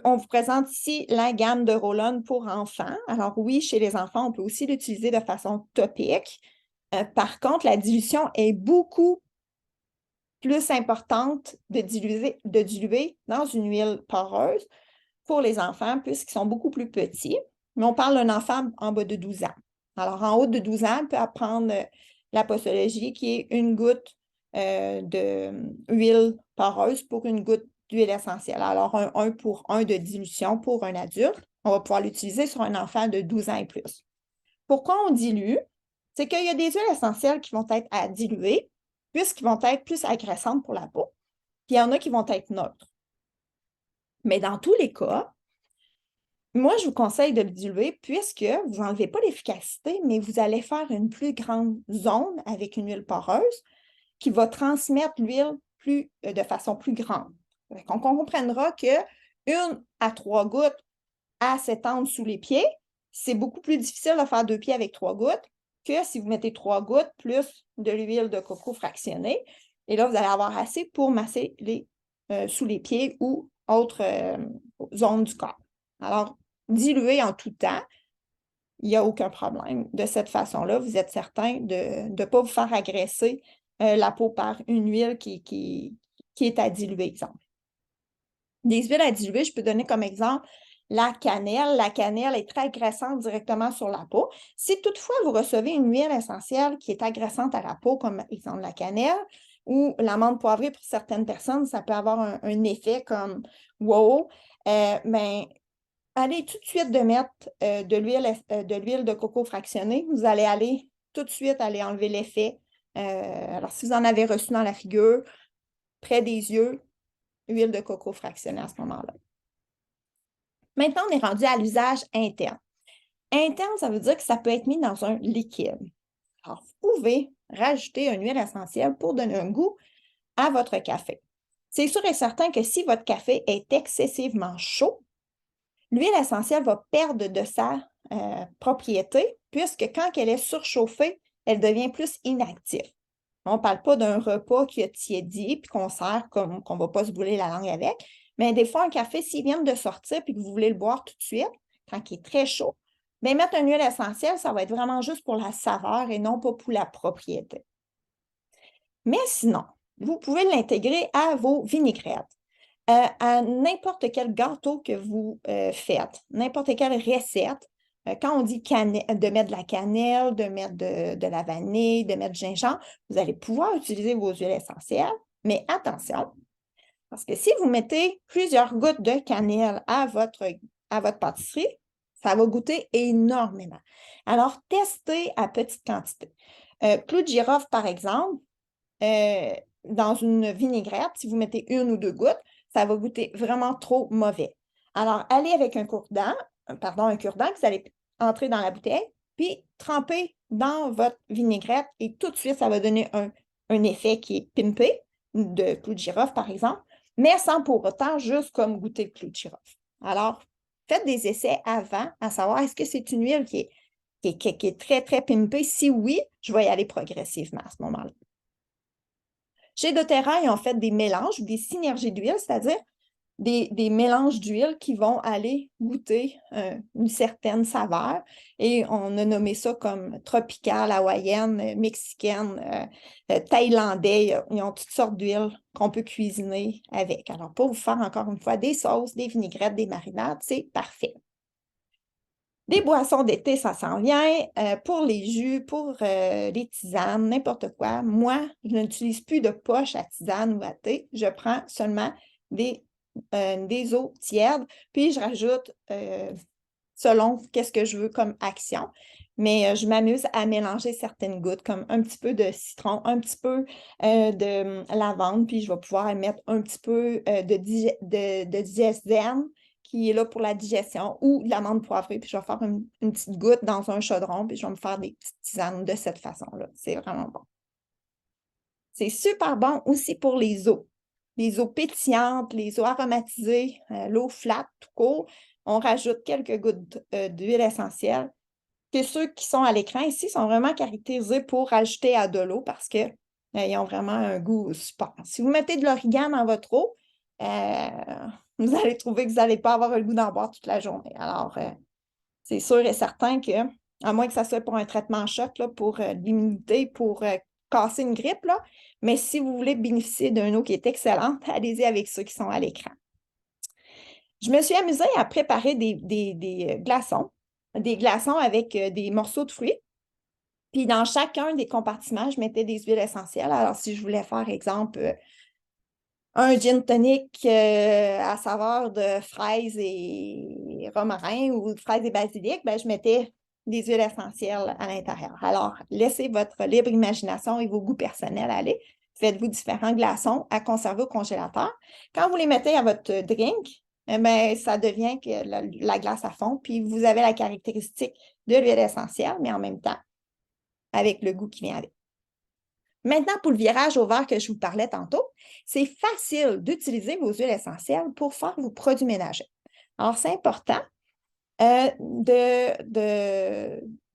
On vous présente ici la gamme de Roll-On pour enfants. Alors oui, chez les enfants, on peut aussi l'utiliser de façon topique. Par contre, la dilution est beaucoup plus importante de diluer dans une huile poreuse pour les enfants puisqu'ils sont beaucoup plus petits. Mais on parle d'un enfant en bas de 12 ans. Alors, en haut de 12 ans, on peut apprendre la posologie qui est une goutte d'huile poreuse pour une goutte d'huile essentielle. Alors, un 1 pour 1 de dilution pour un adulte. On va pouvoir l'utiliser sur un enfant de 12 ans et plus. Pourquoi on dilue? C'est qu'il y a des huiles essentielles qui vont être à diluer puisqu'ils vont être plus agressantes pour la peau. Puis il y en a qui vont être neutres. Mais dans tous les cas, moi, je vous conseille de le diluer puisque vous n'enlevez pas l'efficacité, mais vous allez faire une plus grande zone avec une huile poreuse qui va transmettre l'huile de façon plus grande. Donc, on comprendra que 1 à 3 gouttes à s'étendre sous les pieds, c'est beaucoup plus difficile de faire 2 pieds avec 3 gouttes que si vous mettez 3 gouttes plus de l'huile de coco fractionnée. Et là, vous allez avoir assez pour masser sous les pieds ou autres zones du corps. Alors, diluer en tout temps, il n'y a aucun problème. De cette façon-là, vous êtes certain de ne pas vous faire agresser la peau par une huile qui est à diluer, exemple. Des huiles à diluer, je peux donner comme exemple la cannelle. La cannelle est très agressante directement sur la peau. Si toutefois vous recevez une huile essentielle qui est agressante à la peau, comme exemple la cannelle ou l'amande poivrée pour certaines personnes, ça peut avoir un effet comme « wow », mais allez tout de suite de mettre de l'huile de coco fractionnée. Vous allez aller tout de suite aller enlever l'effet. Alors, si vous en avez reçu dans la figure, près des yeux, huile de coco fractionnée à ce moment-là. Maintenant, on est rendu à l'usage interne. Interne, ça veut dire que ça peut être mis dans un liquide. Alors, vous pouvez rajouter une huile essentielle pour donner un goût à votre café. C'est sûr et certain que si votre café est excessivement chaud, l'huile essentielle va perdre de sa propriété puisque quand elle est surchauffée, elle devient plus inactive. On ne parle pas d'un repas qui a tiédi puis qu'on sert comme qu'on ne va pas se brûler la langue avec, mais des fois, un café, s'il vient de sortir et que vous voulez le boire tout de suite, quand il est très chaud, bien, mettre une huile essentielle, ça va être vraiment juste pour la saveur et non pas pour la propriété. Mais sinon, vous pouvez l'intégrer à vos vinaigrettes, à n'importe quel gâteau que vous faites, n'importe quelle recette. Quand on dit de mettre de la cannelle, de mettre de la vanille, de mettre du gingembre, vous allez pouvoir utiliser vos huiles essentielles, mais attention, parce que si vous mettez plusieurs gouttes de cannelle à votre pâtisserie, ça va goûter énormément. Alors, testez à petite quantité. Clou de girofle, par exemple, dans une vinaigrette, si vous mettez 1 ou 2 gouttes, ça va goûter vraiment trop mauvais. Alors, allez avec un cure-dent que vous allez entrer dans la bouteille, puis tremper dans votre vinaigrette et tout de suite, ça va donner un effet qui est pimpé, de clou de girofle, par exemple, mais sans pour autant juste comme goûter le clou de girofle. Alors, faites des essais avant à savoir est-ce que c'est une huile qui est très, très pimpée. Si oui, je vais y aller progressivement à ce moment-là. Chez doTERRA, ils ont fait des mélanges, des synergies d'huile, c'est-à-dire des mélanges d'huile qui vont aller goûter une certaine saveur. Et on a nommé ça comme tropicale, hawaïenne, mexicaine, thaïlandais. Ils ont toutes sortes d'huiles qu'on peut cuisiner avec. Alors, pour vous faire encore une fois des sauces, des vinaigrettes, des marinades, c'est parfait. Des boissons d'été, ça s'en vient. Pour les jus, pour les tisanes, n'importe quoi. Moi, je n'utilise plus de poche à tisane ou à thé. Je prends seulement des eaux tièdes, puis je rajoute selon qu'est-ce que je veux comme action. Mais je m'amuse à mélanger certaines gouttes, comme un petit peu de citron, un petit peu de lavande, puis je vais pouvoir mettre un petit peu de diesel qui est là pour la digestion, ou de l'amande poivrée, puis je vais faire une petite goutte dans un chaudron, puis je vais me faire des petites tisanes de cette façon-là. C'est vraiment bon. C'est super bon aussi pour les eaux. Les eaux pétillantes, les eaux aromatisées, l'eau flat, tout court. On rajoute quelques gouttes d'huile essentielle. Que ceux qui sont à l'écran ici sont vraiment caractérisés pour ajouter à de l'eau parce qu'ils ont vraiment un goût super. Si vous mettez de l'origan dans votre eau, vous allez trouver que vous n'allez pas avoir le goût d'en boire toute la journée. Alors, c'est sûr et certain que, à moins que ça soit pour un traitement choc, là, pour l'immunité, pour casser une grippe, là, mais si vous voulez bénéficier d'une eau qui est excellente, allez-y avec ceux qui sont à l'écran. Je me suis amusée à préparer des glaçons avec des morceaux de fruits. Puis dans chacun des compartiments, je mettais des huiles essentielles. Alors, si je voulais faire, exemple, un gin tonic à saveur de fraises et romarin ou de fraises et basilic, ben, je mettais des huiles essentielles à l'intérieur. Alors, laissez votre libre imagination et vos goûts personnels aller. Faites-vous différents glaçons à conserver au congélateur. Quand vous les mettez à votre drink, eh bien, ça devient que la glace à fond, puis vous avez la caractéristique de l'huile essentielle, mais en même temps, avec le goût qui vient avec. Maintenant, pour le virage au vert que je vous parlais tantôt, c'est facile d'utiliser vos huiles essentielles pour faire vos produits ménagers. Alors, c'est important de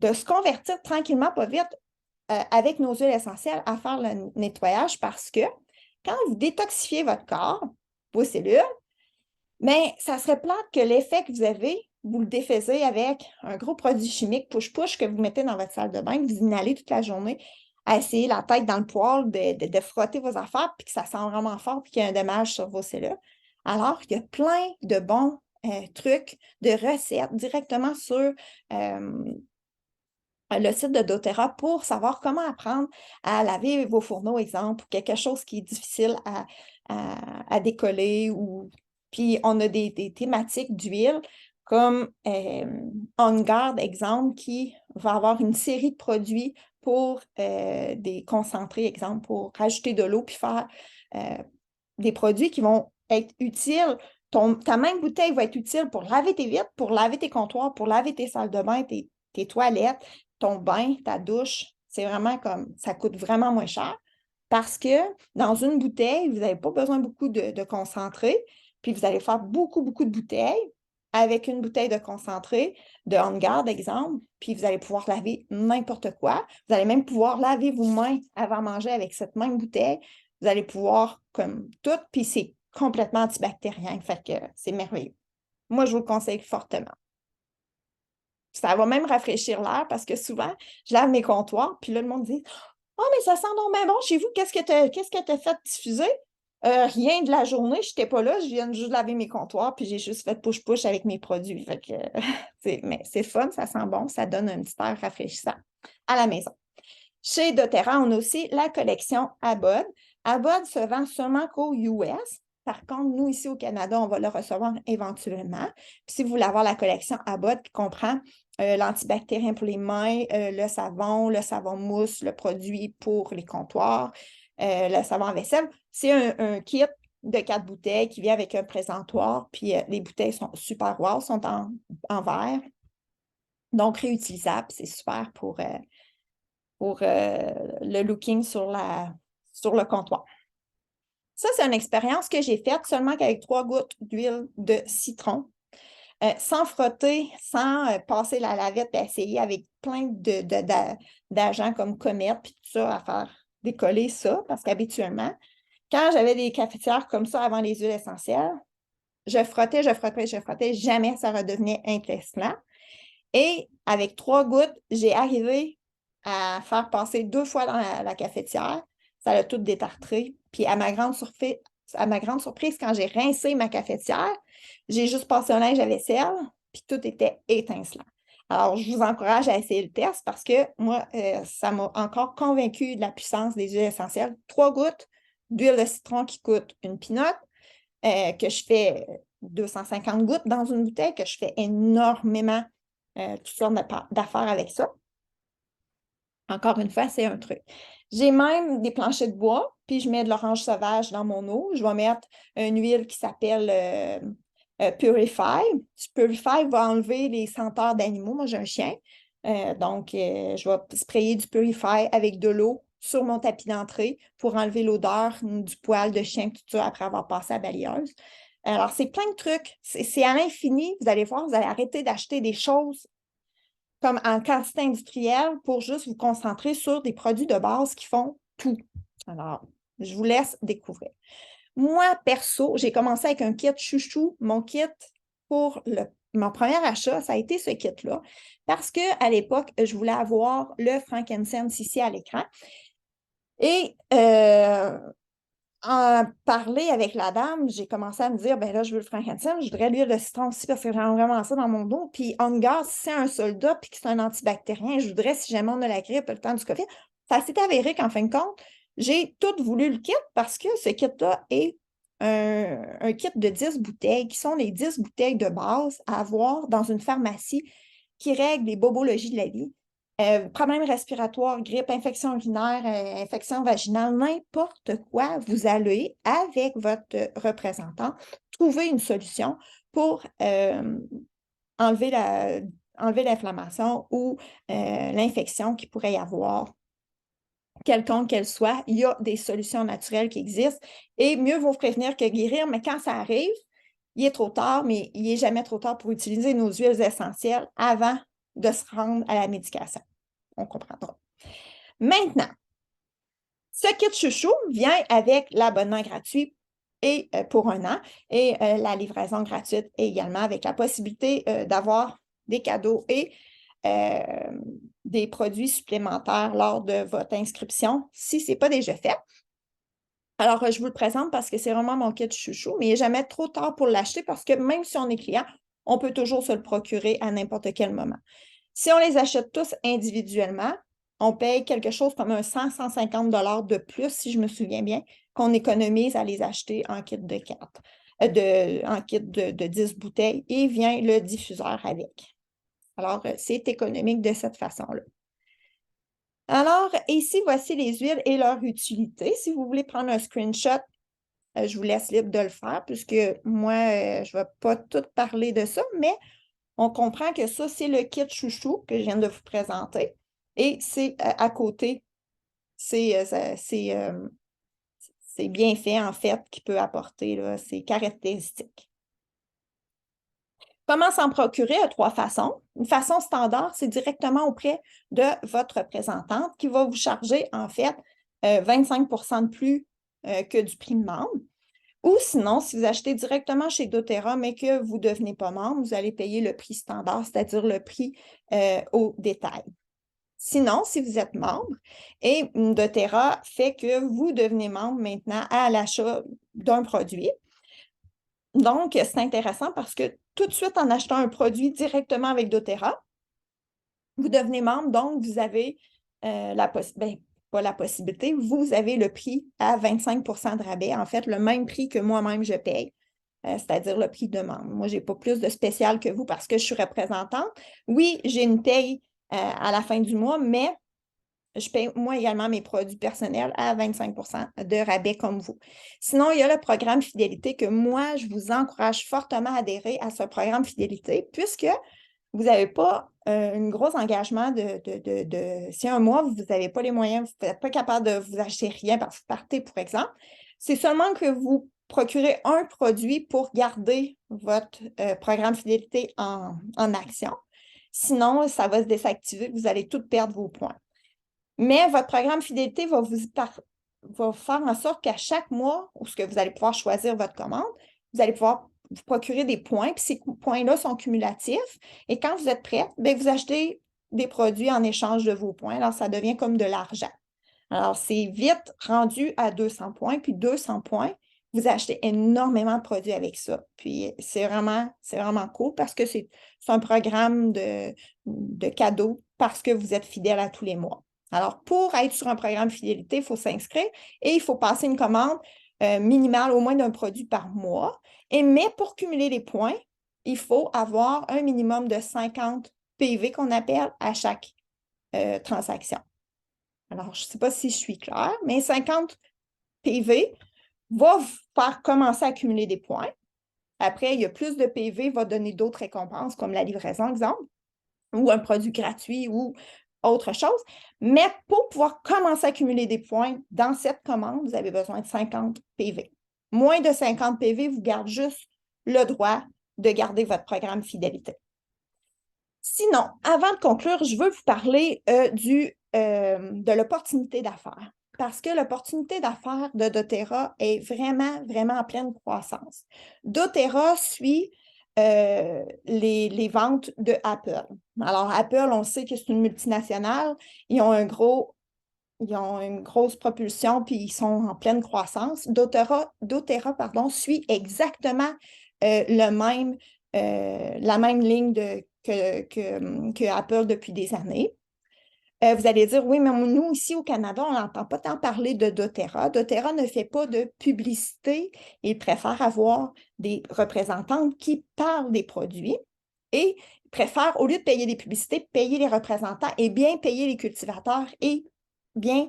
se convertir tranquillement, pas vite, avec nos huiles essentielles à faire le nettoyage parce que quand vous détoxifiez votre corps, vos cellules, bien, ça serait plate que l'effet que vous avez, vous le défaisez avec un gros produit chimique push-push que vous mettez dans votre salle de bain, que vous inhalez toute la journée à essayer la tête dans le poêle de frotter vos affaires, puis que ça sent vraiment fort, puis qu'il y a un dommage sur vos cellules. Alors, il y a plein de bons trucs, de recettes directement sur le site de doTERRA pour savoir comment apprendre à laver vos fourneaux, exemple, ou quelque chose qui est difficile à décoller. Puis, on a des thématiques d'huile comme On Guard, exemple, qui va avoir une série de produits pour des concentrés, exemple, pour rajouter de l'eau puis faire des produits qui vont être utiles. Ta même bouteille va être utile pour laver tes vitres, pour laver tes comptoirs, pour laver tes salles de bain, tes toilettes, ton bain, ta douche. C'est vraiment comme, ça coûte vraiment moins cher. Parce que dans une bouteille, vous n'avez pas besoin beaucoup de concentré, puis vous allez faire beaucoup, beaucoup de bouteilles avec une bouteille de concentré de On Guard, exemple, puis vous allez pouvoir laver n'importe quoi. Vous allez même pouvoir laver vos mains avant de manger avec cette même bouteille. Vous allez pouvoir, comme tout, puis c'est complètement antibactérien, fait que c'est merveilleux. Moi, je vous le conseille fortement. Ça va même rafraîchir l'air parce que souvent, je lave mes comptoirs, puis là, le monde dit « Oh, mais ça sent donc bien bon chez vous, qu'est-ce que tu as fait diffuser? Rien de la journée, je n'étais pas là, je viens juste laver mes comptoirs, puis j'ai juste fait push-push avec mes produits. » Fait que, mais c'est fun, ça sent bon, ça donne un petit air rafraîchissant à la maison. Chez doTERRA, on a aussi la collection Abbott. Abbott se vend seulement qu'aux US. Par contre, nous, ici au Canada, on va le recevoir éventuellement. Puis si vous voulez avoir la collection Abbott qui comprend l'antibactérien pour les mains, le savon mousse, le produit pour les comptoirs, le savon à vaisselle, c'est un kit de 4 bouteilles qui vient avec un présentoir. Puis les bouteilles sont super wow, sont en verre. Donc, réutilisables, c'est super pour le looking sur le comptoir. Ça, c'est une expérience que j'ai faite seulement qu'avec 3 gouttes d'huile de citron, sans frotter, sans passer la lavette et essayer avec plein d'agents comme Comète puis tout ça à faire décoller ça, parce qu'habituellement, quand j'avais des cafetières comme ça avant les huiles essentielles, je frottais, jamais ça redevenait incrustant. Et avec 3 gouttes, j'ai arrivé à faire passer 2 fois dans la cafetière. Ça a tout détartré. Puis à ma grande surprise, quand j'ai rincé ma cafetière, j'ai juste passé un linge à vaisselle, puis tout était étincelant. Alors, je vous encourage à essayer le test parce que moi, ça m'a encore convaincu de la puissance des huiles essentielles. 3 gouttes d'huile de citron qui coûte une pinotte, que je fais 250 gouttes dans une bouteille, que je fais énormément toutes sortes d'affaires avec ça. Encore une fois, c'est un truc. J'ai même des planchers de bois, puis je mets de l'orange sauvage dans mon eau. Je vais mettre une huile qui s'appelle Purify. Purify va enlever les senteurs d'animaux. Moi, j'ai un chien. Donc, je vais sprayer du Purify avec de l'eau sur mon tapis d'entrée pour enlever l'odeur du poil de chien, tout ça, après avoir passé à la balayeuse. Alors, c'est plein de trucs. C'est à l'infini. Vous allez voir, vous allez arrêter d'acheter des choses comme en quantité industrielle pour juste vous concentrer sur des produits de base qui font tout. Alors, je vous laisse découvrir. Moi, perso, j'ai commencé avec un kit chouchou. Mon kit pour mon premier achat, ça a été ce kit-là. Parce qu'à l'époque, je voulais avoir le frankincense ici à l'écran. Et en parler avec la dame, j'ai commencé à me dire, ben là, je veux le frankincense, je voudrais l'huile de citron aussi parce que j'aime vraiment ça dans mon dos. Puis On Guard, si c'est un soldat puis que c'est un antibactérien, je voudrais, si jamais on a la grippe, le temps du COVID. Ça s'est avéré qu'en fin de compte, j'ai tout voulu le kit parce que ce kit-là est un kit de 10 bouteilles qui sont les 10 bouteilles de base à avoir dans une pharmacie qui règle les bobologies de la vie. Problèmes respiratoires, grippe, infection urinaire, infection vaginale, n'importe quoi, vous allez, avec votre représentant, trouver une solution pour enlever l'inflammation ou l'infection qu'il pourrait y avoir, quelconque qu'elle soit. Il y a des solutions naturelles qui existent et mieux vaut prévenir que guérir, mais quand ça arrive, il est trop tard, mais il n'est jamais trop tard pour utiliser nos huiles essentielles avant de se rendre à la médication. On comprendra. Maintenant, ce kit chouchou vient avec l'abonnement gratuit et pour 1 an et la livraison gratuite également avec la possibilité d'avoir des cadeaux et des produits supplémentaires lors de votre inscription si ce n'est pas déjà fait. Alors, je vous le présente parce que c'est vraiment mon kit chouchou, mais il n'est jamais trop tard pour l'acheter parce que même si on est client, on peut toujours se le procurer à n'importe quel moment. Si on les achète tous individuellement, on paye quelque chose comme un 100-150 $ de plus, si je me souviens bien, qu'on économise à les acheter en kit de 4, en kit de 10 bouteilles et vient le diffuseur avec. Alors, c'est économique de cette façon-là. Alors, ici, voici les huiles et leur utilité. Si vous voulez prendre un screenshot, je vous laisse libre de le faire puisque moi, je ne vais pas tout parler de ça, mais on comprend que ça, c'est le kit chouchou que je viens de vous présenter. Et c'est à côté c'est bien fait, en fait, qu'il peut apporter là, ses caractéristiques. Comment s'en procurer a 3 façons. Une façon standard, c'est directement auprès de votre représentante qui va vous charger, en fait, 25 de plus que du prix de membre. Ou sinon, si vous achetez directement chez doTERRA, mais que vous ne devenez pas membre, vous allez payer le prix standard, c'est-à-dire le prix au détail. Sinon, si vous êtes membre, et doTERRA fait que vous devenez membre maintenant à l'achat d'un produit. Donc, c'est intéressant parce que tout de suite, en achetant un produit directement avec doTERRA, vous devenez membre, donc vous avez pas la possibilité, vous avez le prix à 25 de rabais, en fait, le même prix que moi-même je paye, c'est-à-dire le prix de membre. Moi, je n'ai pas plus de spécial que vous parce que je suis représentante. Oui, j'ai une paye à la fin du mois, mais je paye moi également mes produits personnels à 25 de rabais comme vous. Sinon, il y a le programme fidélité que moi, je vous encourage fortement à adhérer à ce programme fidélité puisque vous n'avez pas un gros engagement si un mois, vous n'avez pas les moyens, vous n'êtes pas capable de vous acheter rien parce que vous partez, par exemple, c'est seulement que vous procurez un produit pour garder votre programme fidélité en action. Sinon, ça va se désactiver, vous allez tout perdre vos points. Mais votre programme fidélité va faire en sorte qu'à chaque mois, où vous allez pouvoir choisir votre commande, vous allez pouvoir vous procurer des points, puis ces points-là sont cumulatifs. Et quand vous êtes prêt, vous achetez des produits en échange de vos points. Alors, ça devient comme de l'argent. Alors, c'est vite rendu à 200 points, puis 200 points, vous achetez énormément de produits avec ça. Puis, c'est vraiment cool parce que c'est un programme de cadeaux parce que vous êtes fidèle à tous les mois. Alors, pour être sur un programme fidélité, il faut s'inscrire et il faut passer une commande minimale au moins d'un produit par mois. Mais pour cumuler les points, il faut avoir un minimum de 50 PV qu'on appelle à chaque transaction. Alors, je ne sais pas si je suis claire, mais 50 PV va vous faire commencer à accumuler des points. Après, il y a plus de PV, va donner d'autres récompenses, comme la livraison, exemple, ou un produit gratuit ou autre chose. Mais pour pouvoir commencer à accumuler des points dans cette commande, vous avez besoin de 50 PV. Moins de 50 PV vous garde juste le droit de garder votre programme fidélité. Sinon, avant de conclure, je veux vous parler de l'opportunité d'affaires parce que l'opportunité d'affaires de doTERRA est vraiment, vraiment en pleine croissance. doTERRA suit les ventes de Apple. Alors, Apple, on sait que c'est une multinationale. Ils ont une grosse propulsion, puis ils sont en pleine croissance. doTERRA, suit exactement la même ligne que Apple depuis des années. Vous allez dire, oui, mais nous, ici au Canada, on n'entend pas tant parler de doTERRA. doTERRA ne fait pas de publicité. Il préfère avoir des représentantes qui parlent des produits et préfère, au lieu de payer des publicités, payer les représentants et bien payer les cultivateurs et bien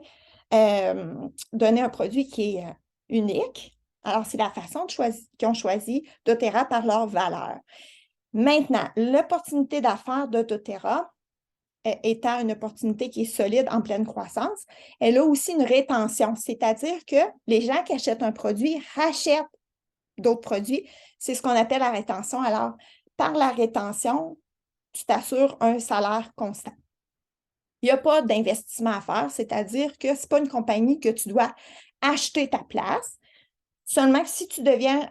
donner un produit qui est unique. Alors, c'est la façon qu'ils ont choisi doTERRA par leur valeur. Maintenant, l'opportunité d'affaires de doTERRA étant une opportunité qui est solide en pleine croissance, elle a aussi une rétention, c'est-à-dire que les gens qui achètent un produit rachètent d'autres produits. C'est ce qu'on appelle la rétention. Alors, par la rétention, tu t'assures un salaire constant. Il n'y a pas d'investissement à faire, c'est-à-dire que ce n'est pas une compagnie que tu dois acheter ta place. Seulement que si tu deviens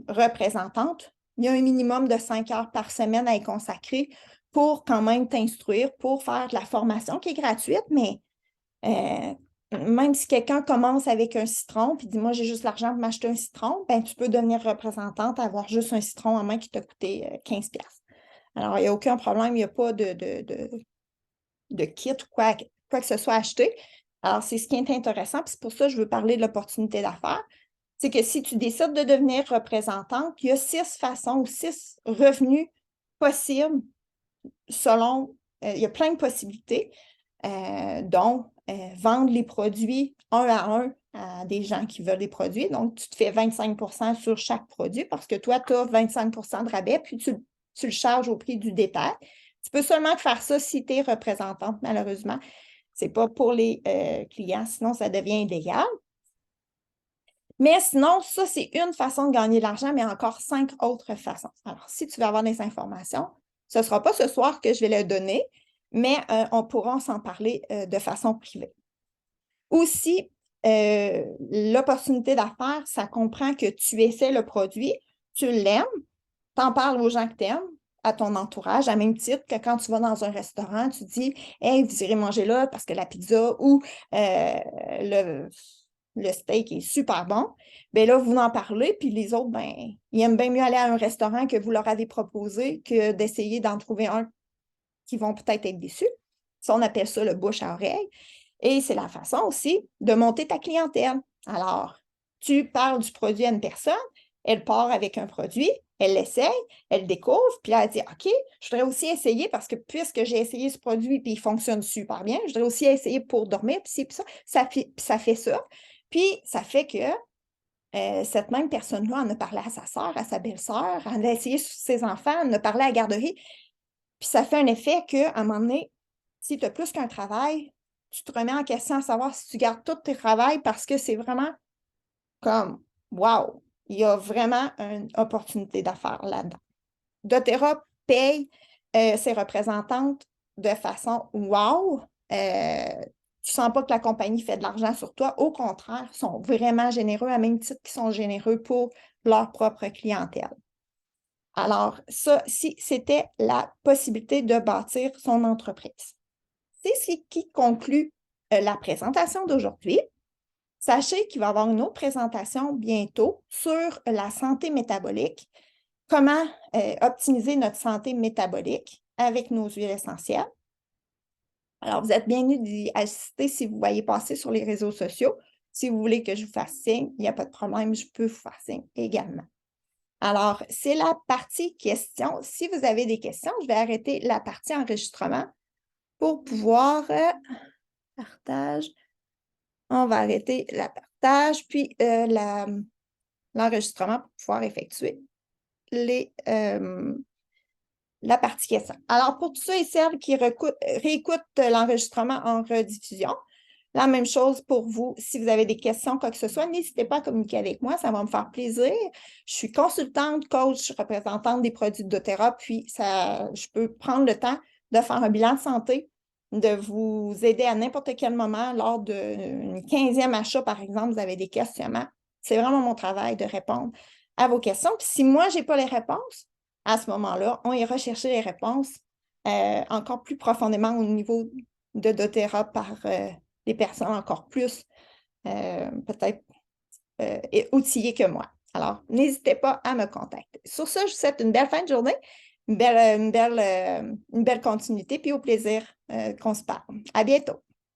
représentante, il y a un minimum de 5 heures par semaine à y consacrer pour quand même t'instruire, pour faire de la formation qui est gratuite, mais même si quelqu'un commence avec un citron puis dit « Moi, j'ai juste l'argent pour m'acheter un citron », ben, tu peux devenir représentante, avoir juste un citron en main qui t'a coûté 15$. Alors, il n'y a aucun problème, il n'y a pas de kit ou quoi que ce soit acheté. Alors, c'est ce qui est intéressant, puis c'est pour ça que je veux parler de l'opportunité d'affaires. C'est que si tu décides de devenir représentante, il y a 6 façons ou 6 revenus possibles selon, il y a plein de possibilités, dont vendre les produits un à un à des gens qui veulent des produits. Donc, tu te fais 25% sur chaque produit parce que toi, tu as 25% de rabais, puis tu le charges au prix du détail. Tu peux seulement faire ça si tu es représentante, malheureusement. Ce n'est pas pour les clients, sinon ça devient illégal. Mais sinon, ça, c'est une façon de gagner de l'argent, mais encore 5 autres façons. Alors, si tu veux avoir des informations, ce ne sera pas ce soir que je vais le donner, mais on pourra s'en parler de façon privée. Aussi, l'opportunité d'affaires, ça comprend que tu essaies le produit, tu l'aimes, tu en parles aux gens que tu aimes, à ton entourage, à même titre que quand tu vas dans un restaurant, tu dis « Hey, vous irez manger là parce que la pizza ou le steak est super bon. » Bien là, vous en parlez, puis les autres, ben, ils aiment bien mieux aller à un restaurant que vous leur avez proposé que d'essayer d'en trouver un qui vont peut-être être déçus. Ça, on appelle ça le bouche à oreille. Et c'est la façon aussi de monter ta clientèle. Alors, tu parles du produit à une personne, elle part avec un produit, elle l'essaye, elle découvre, puis là, elle dit OK, je voudrais aussi essayer parce que puisque j'ai essayé ce produit puis il fonctionne super bien, je voudrais aussi essayer pour dormir, puis ça. Ça fait ça. Puis ça fait que cette même personne-là en a parlé à sa soeur, à sa belle-sœur, en a essayé sur ses enfants, en a parlé à la garderie. Puis ça fait un effet qu'à un moment donné, si tu as plus qu'un travail, tu te remets en question à savoir si tu gardes tous tes travails parce que c'est vraiment comme wow, il y a vraiment une opportunité d'affaires là-dedans. doTERRA paye ses représentantes de façon wow. Tu ne sens pas que la compagnie fait de l'argent sur toi. Au contraire, ils sont vraiment généreux, à même titre qu'ils sont généreux pour leur propre clientèle. Alors, ça, si c'était la possibilité de bâtir son entreprise. C'est ce qui conclut la présentation d'aujourd'hui. Sachez qu'il va y avoir une autre présentation bientôt sur la santé métabolique, comment optimiser notre santé métabolique avec nos huiles essentielles. Alors, vous êtes bienvenus d'y assister si vous voyez passer sur les réseaux sociaux. Si vous voulez que je vous fasse signe, il n'y a pas de problème, je peux vous faire signe également. Alors, c'est la partie questions. Si vous avez des questions, je vais arrêter la partie enregistrement pour pouvoir partage. On va arrêter la partage, puis l'enregistrement pour pouvoir effectuer la partie question. Alors, pour tous ceux et celles qui réécoutent l'enregistrement en rediffusion, la même chose pour vous. Si vous avez des questions, quoi que ce soit, n'hésitez pas à communiquer avec moi, ça va me faire plaisir. Je suis consultante, coach, représentante des produits de doTERRA, puis je peux prendre le temps de faire un bilan de santé, de vous aider à n'importe quel moment lors d'un 15e achat, par exemple, vous avez des questionnements. C'est vraiment mon travail de répondre à vos questions. Puis si moi, je n'ai pas les réponses, à ce moment-là, on ira chercher les réponses encore plus profondément au niveau de doTERRA par des personnes encore plus peut-être outillées que moi. Alors, n'hésitez pas à me contacter. Sur ce, je vous souhaite une belle fin de journée, une belle continuité, puis au plaisir qu'on se parle. À bientôt.